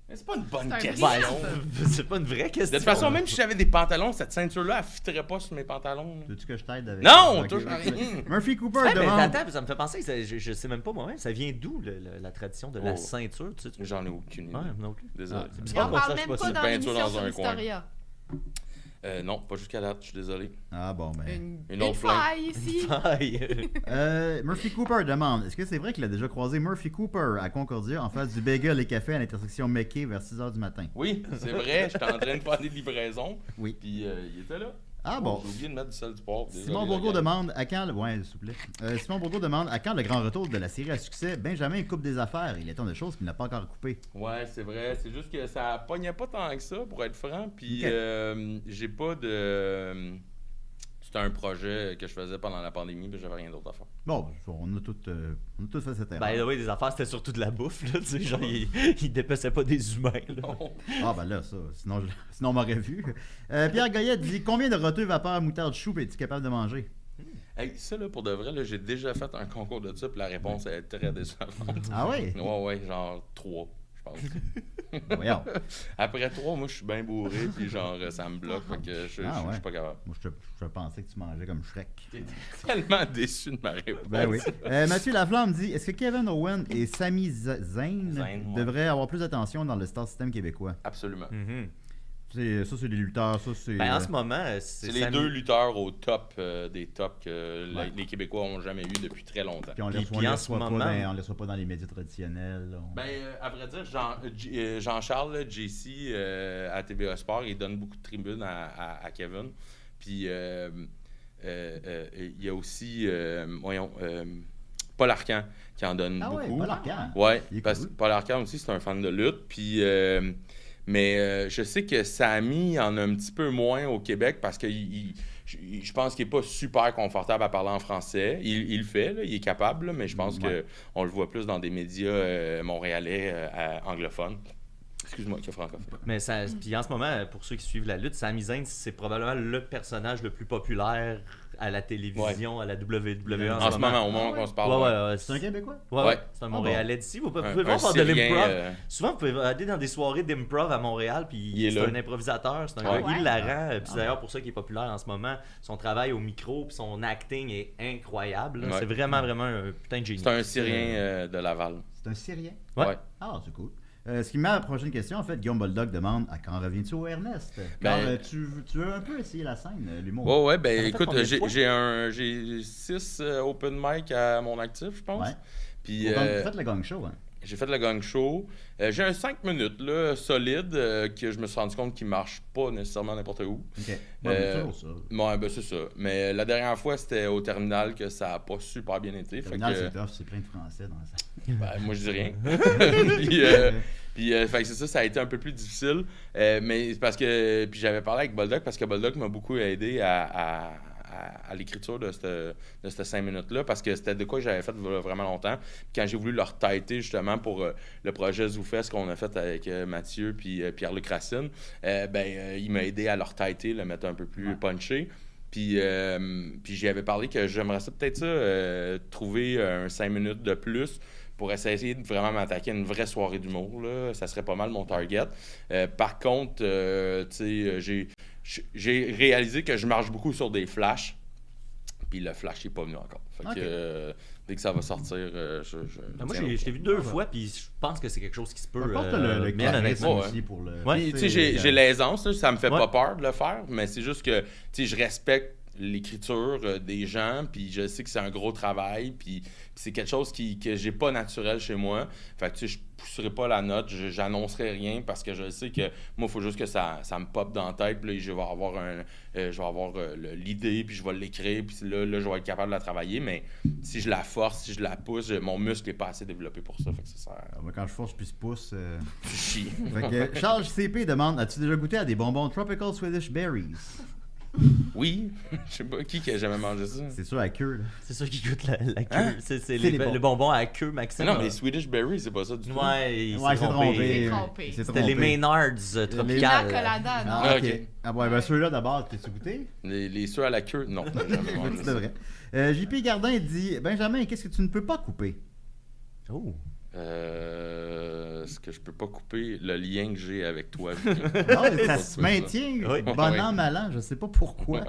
Mais c'est pas une bonne C'est un question. vrai. C'est pas une vraie question. De toute façon, même si j'avais des pantalons, cette ceinture-là, elle fitterait pas sur mes pantalons. là. Veux-tu que je t'aide avec Non, Ok, touche ok. à rien. Murphy Cooper Ouais, mais demande. attends, ça me fait penser que je sais même pas moi-même. Ça vient d'où la tradition de la Oh. ceinture, tu sais? J'en ai aucune idée. Ouais, non plus. Désolé. C'est On bizarre, en moi, ça, parle je suis même pas pas sûr. dans peinture l'émission dans sur un coin. Historia. Non, pas jusqu'à date, je suis désolé. Ah bon, ben. Une autre flingue. faille ici. Aïe. Murphy Cooper demande est-ce que c'est vrai qu'il a déjà croisé Murphy Cooper à Concordia en face du Bagel et Café à l'intersection McKay vers 6h du matin? Oui, c'est vrai, j'étais en train de faire des livraisons. Oui. Puis il était là. Ah bon. J'ai oublié de mettre du sel du poivre. désolé, Simon la Bourgault gang. demande à quand le... Ouais, s'il vous plaît. Simon Bourgault demande à quand le grand retour de la série à succès Benjamin coupe des affaires. Il y a tant de choses qu'il n'a pas encore coupées. Ouais, c'est vrai. C'est juste que ça pognait pas tant que ça, pour être franc. Puis Ok. j'ai pas de. C'était un projet que je faisais pendant la pandémie, puis j'avais rien d'autre à faire. Bon, on a tout fait cette erreur. Ben oui, des affaires, c'était surtout de la bouffe, là, tu sais, genre, il dépassait pas des humains, là. Ah ben là, ça, sinon on m'aurait vu. Pierre Goyette dit combien de roteux vapeur moutarde chou es-tu capable de manger? Hey, ça, là, pour de vrai, là, j'ai déjà fait un concours de ça, puis la réponse est très décevante. Ah oui? Ouais, genre 3, je pense. Voyons. Après 3, moi, je suis bien bourré, puis genre, ça me bloque, fait que je Ah ouais. suis pas capable. Moi, je pensais que tu mangeais comme Shrek. T'es tellement déçu de ma réponse. Ben oui. Mathieu Laflamme dit est-ce que Kevin Owen et Sami Zayn Zayn, ouais. devraient avoir plus d'attention dans le star system québécois? Absolument. Ça, c'est des lutteurs, ça, c'est... Ben, en ce moment, C'est les Sami- deux lutteurs au top des tops que Ouais. les Québécois ont jamais eu depuis très longtemps. Puis on les Puis- reçoit, puis on les en ce reçoit pas moment- on les reçoit pas dans les médias traditionnels. là. Ben, à vrai dire, Jean-Charles, là, JC, à TVA Sport, il donne beaucoup de tribunes à Kevin. Puis, il y a aussi, Paul Arcand qui en donne Ah ouais, beaucoup. Paul Arcand. Ouais, Il est parce cool. que Paul Arcand aussi, c'est un fan de lutte. Puis, mais je sais que Sami en a un petit peu moins au Québec parce que je je pense qu'il n'est pas super confortable à parler en français. Il le fait, là, il est capable, là, mais je pense qu'on le voit plus dans des médias montréalais anglophones. Excuse-moi, qui est francophone. Mais puis en ce moment, pour ceux qui suivent la lutte, Sami Zayn, c'est probablement le personnage le plus populaire à la télévision, à la WWE En ce moment, au moment qu'on se parle. C'est un Québécois? Ouais. C'est un Montréalais d'ici. Vous pouvez voir faire de l'improv. Souvent, vous pouvez aller dans des soirées d'improv à Montréal, puis c'est un improvisateur, c'est un gars hilarant. Puis c'est d'ailleurs pour ça qu'il est populaire en ce moment. Son travail au micro, puis son acting est incroyable. C'est vraiment un putain de génie. C'est un Syrien de Laval. C'est un Syrien? Ouais. Ah, c'est cool. Ce qui me met à la prochaine question, en fait, Guillaume Boldoc demande à quand reviens-tu au Ernest? Tu veux un peu essayer la scène, l'humour? Ouais, ben écoute, j'ai 6 open mic à mon actif, je pense. Ouais. Puis Faites le gang show, hein? J'ai fait le gang show. J'ai un 5 minutes là, solide que je me suis rendu compte qu'il marche pas nécessairement n'importe où. OK. C'est toujours ça. Ouais, ben c'est ça. Mais la dernière fois, c'était au terminal que ça a pas super bien été. Le terminal, c'est tough, c'est plein de français dans ça. Ben, moi, je dis rien. Puis, fait que c'est ça, ça a été un peu plus difficile. Mais c'est parce que. Puis j'avais parlé avec Boldoc parce que Boldoc m'a beaucoup aidé à l'écriture de cette 5 minutes-là parce que c'était de quoi j'avais fait vraiment longtemps. Puis quand j'ai voulu le retêter justement pour le projet Zoufest qu'on a fait avec Mathieu puis Pierre-Luc Racine, il m'a aidé à le retêter, le mettre un peu plus punché. Puis j'y avais parlé que j'aimerais trouver un 5 minutes de plus pour essayer de vraiment m'attaquer à une vraie soirée d'humour. Là. Ça serait pas mal mon target. Par contre, j'ai réalisé que je marche beaucoup sur des flashs. Puis le flash n'est pas venu encore. Fait que dès que ça va sortir, moi, je l'ai vu 2 fois, puis je pense que c'est quelque chose qui se peut. Le charisme aussi pour le... Puis, tu sais, j'ai l'aisance, là, ça me fait pas peur de le faire, mais c'est juste que, tu sais, je respecte l'écriture des gens, puis je sais que c'est un gros travail, puis c'est quelque chose que j'ai pas naturel chez moi. Fait que tu sais, je pousserai pas la note, j'annoncerai rien parce que je sais que moi, il faut juste que ça me pop dans la tête, puis là, je vais avoir l'idée, puis je vais l'écrire, puis là, je vais être capable de la travailler, mais si je la force, si je la pousse, mon muscle n'est pas assez développé pour ça, fait que ça sert. Quand je force puis je pousse... Tu chies. Fait que Charles CP demande, as-tu déjà goûté à des bonbons Tropical Swedish Berries? Oui, je sais pas qui a jamais mangé ça. C'est sûr à queue, là. C'est ça qui goûte la queue. Hein? C'est le bonbon à queue, Maxime. Non, mais les Swedish Berries, c'est pas ça du tout. Ouais, c'est trompé. C'était les Maynards tropicales. Colada, non? Ah, ok. Ah ouais, ben ceux-là d'abord, t'es-tu goûté? Les ceux à la queue, non. Jamais mangé C'est ça. vrai. JP Gardin dit, Benjamin, qu'est-ce que tu ne peux pas couper? Oh. Ce que je peux pas couper, le lien que j'ai avec toi. Non, ça se maintient, Oui. bon an, mal an, je sais pas pourquoi.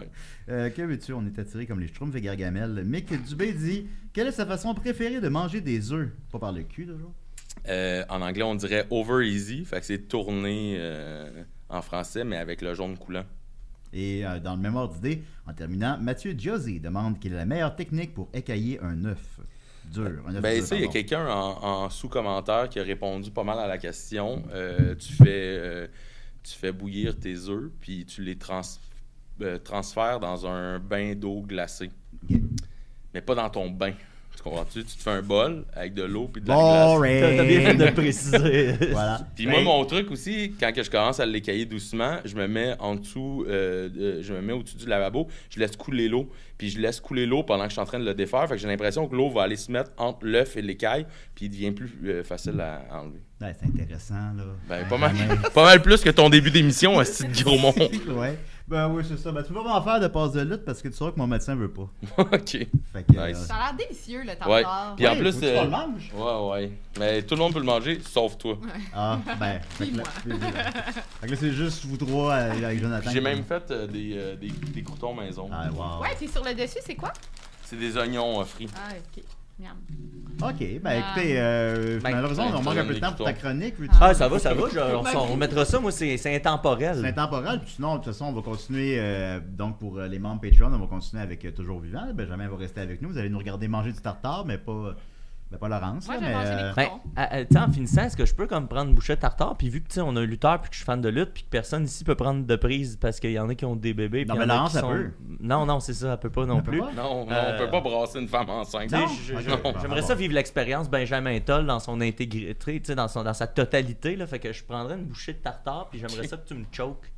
Ouais. Que veux-tu, on est attiré comme les Schtroumpfs et Gargamel. Mick Dubé dit, quelle est sa façon préférée de manger des œufs? Pas par le cul, toujours. En anglais, on dirait over easy, fait que c'est tourné en français, mais avec le jaune coulant. Et dans le même ordre d'idée, en terminant, Mathieu Giozzi demande quelle est la meilleure technique pour écailler un œuf dur. Ça, il y a quelqu'un en sous-commentaire qui a répondu pas mal à la question. Tu fais bouillir tes œufs, puis tu les transfères dans un bain d'eau glacée. Ok. Mais pas dans ton bain. Tu comprends-tu? Tu te fais un bol avec de l'eau puis de la glace. Boring! T'as bien fait de le préciser. Voilà. Puis moi, mon truc aussi, quand que je commence à l'écailler doucement, je me mets en dessous, je me mets au-dessus du lavabo, je laisse couler l'eau, puis je laisse couler l'eau pendant que je suis en train de le défaire. Fait que j'ai l'impression que l'eau va aller se mettre entre l'œuf et l'écaille, puis il devient plus facile à enlever. Ouais, c'est intéressant, là. Ben, pas mal plus que ton début d'émission, un petit gros monde. Ouais. Ben oui, c'est ça. Ben, tu peux pas m'en faire de passe de lutte parce que tu sauras que mon médecin veut pas. OK. Fait que, Nice. Ça a l'air délicieux, le Ouais. tartare. Puis en plus, faut que tu le manges. ouais. Mais tout le monde peut le manger, sauf toi. Ah, ben. Fait que là, fait que là, c'est juste vous trois avec Jonathan. J'ai même fait des croutons maison. Ah, wow. Ouais, puis sur le dessus, c'est quoi? C'est des oignons frits. Ah, ok. Miam. Ok, ben écoutez, malheureusement, on manque un peu de temps pour ta chronique. Ah, ça va. On remettra ça. Moi, c'est intemporel. C'est intemporel, puis sinon, de toute façon, on va continuer. Donc, pour les membres Patreon, on va continuer avec Toujours Vivant. Benjamin va rester avec nous. Vous allez nous regarder manger du tartare, mais pas Laurence. Moi, là, j'ai mangé des Ben, croutons. tu sais, en finissant, est-ce que je peux comme prendre une bouchée de tartare? Puis vu que tu sais, on a un lutteur puis que je suis fan de lutte, puis que personne ici peut prendre de prise parce qu'il y en a qui ont des bébés. Non, puis il y mais en a Laurence, qui elle sont... peut. Non, c'est ça, elle peut pas non Elle peut plus. pas? Non, on peut pas brasser une femme enceinte. Tu sais, Non? Ok. j'aimerais ça vivre l'expérience Benjamin Toll dans son intégrité, tu sais, dans sa totalité. Là, fait que je prendrais une bouchée de tartare, puis j'aimerais ça que tu me choques.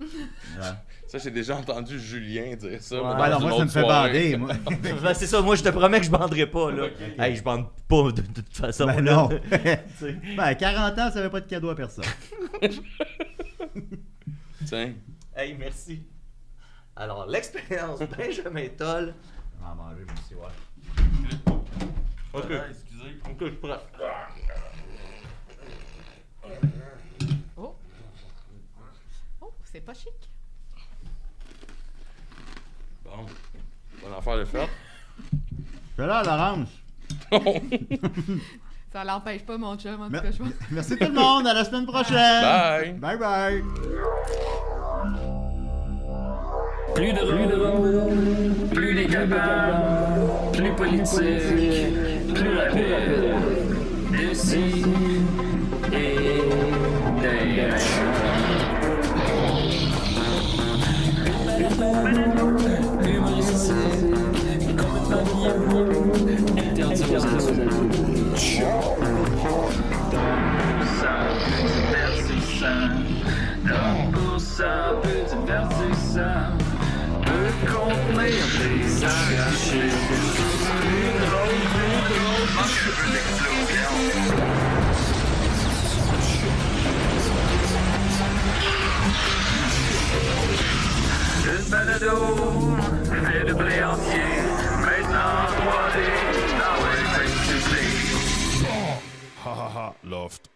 Ouais. Ça, j'ai déjà entendu Julien dire ça. Ouais. mais Ben dans non, une moi, ça me autre fait soirée. bander. Moi. Ben, c'est ça, moi je te promets que je banderai pas là. Hey, je bande pas de toute façon. Ben là. non. Tu sais. Ben, 40 ans, ça avait pas de cadeau à personne. Tiens. Hey, merci. Alors, l'expérience Benjamin Toll. On va en manger, moi aussi, ouais. Ok. Excusez. Ok, je suis prêt. Oh. Oh, c'est pas chic. Bon. Bonne affaire de fête. Je suis là, l'orange. Ça l'empêche pas, mon chum, en tout Mer- cas, je vois. Merci tout le monde, à la semaine prochaine. Bye. Bye bye. Plus drôle, plus les capables, plus politique, plus rapide. D'ici et d'ailleurs. Humoristique, complètement bien, interdit aux adultes. Ça peut divertissant, donc pour ça peut divertissant, peut contenir des arrachés. Plus drôle, manque un peu d'explosion. Une balado, fait de blé entier, maintenant 3D, dans le Facebook. Ha ha ha, Loft.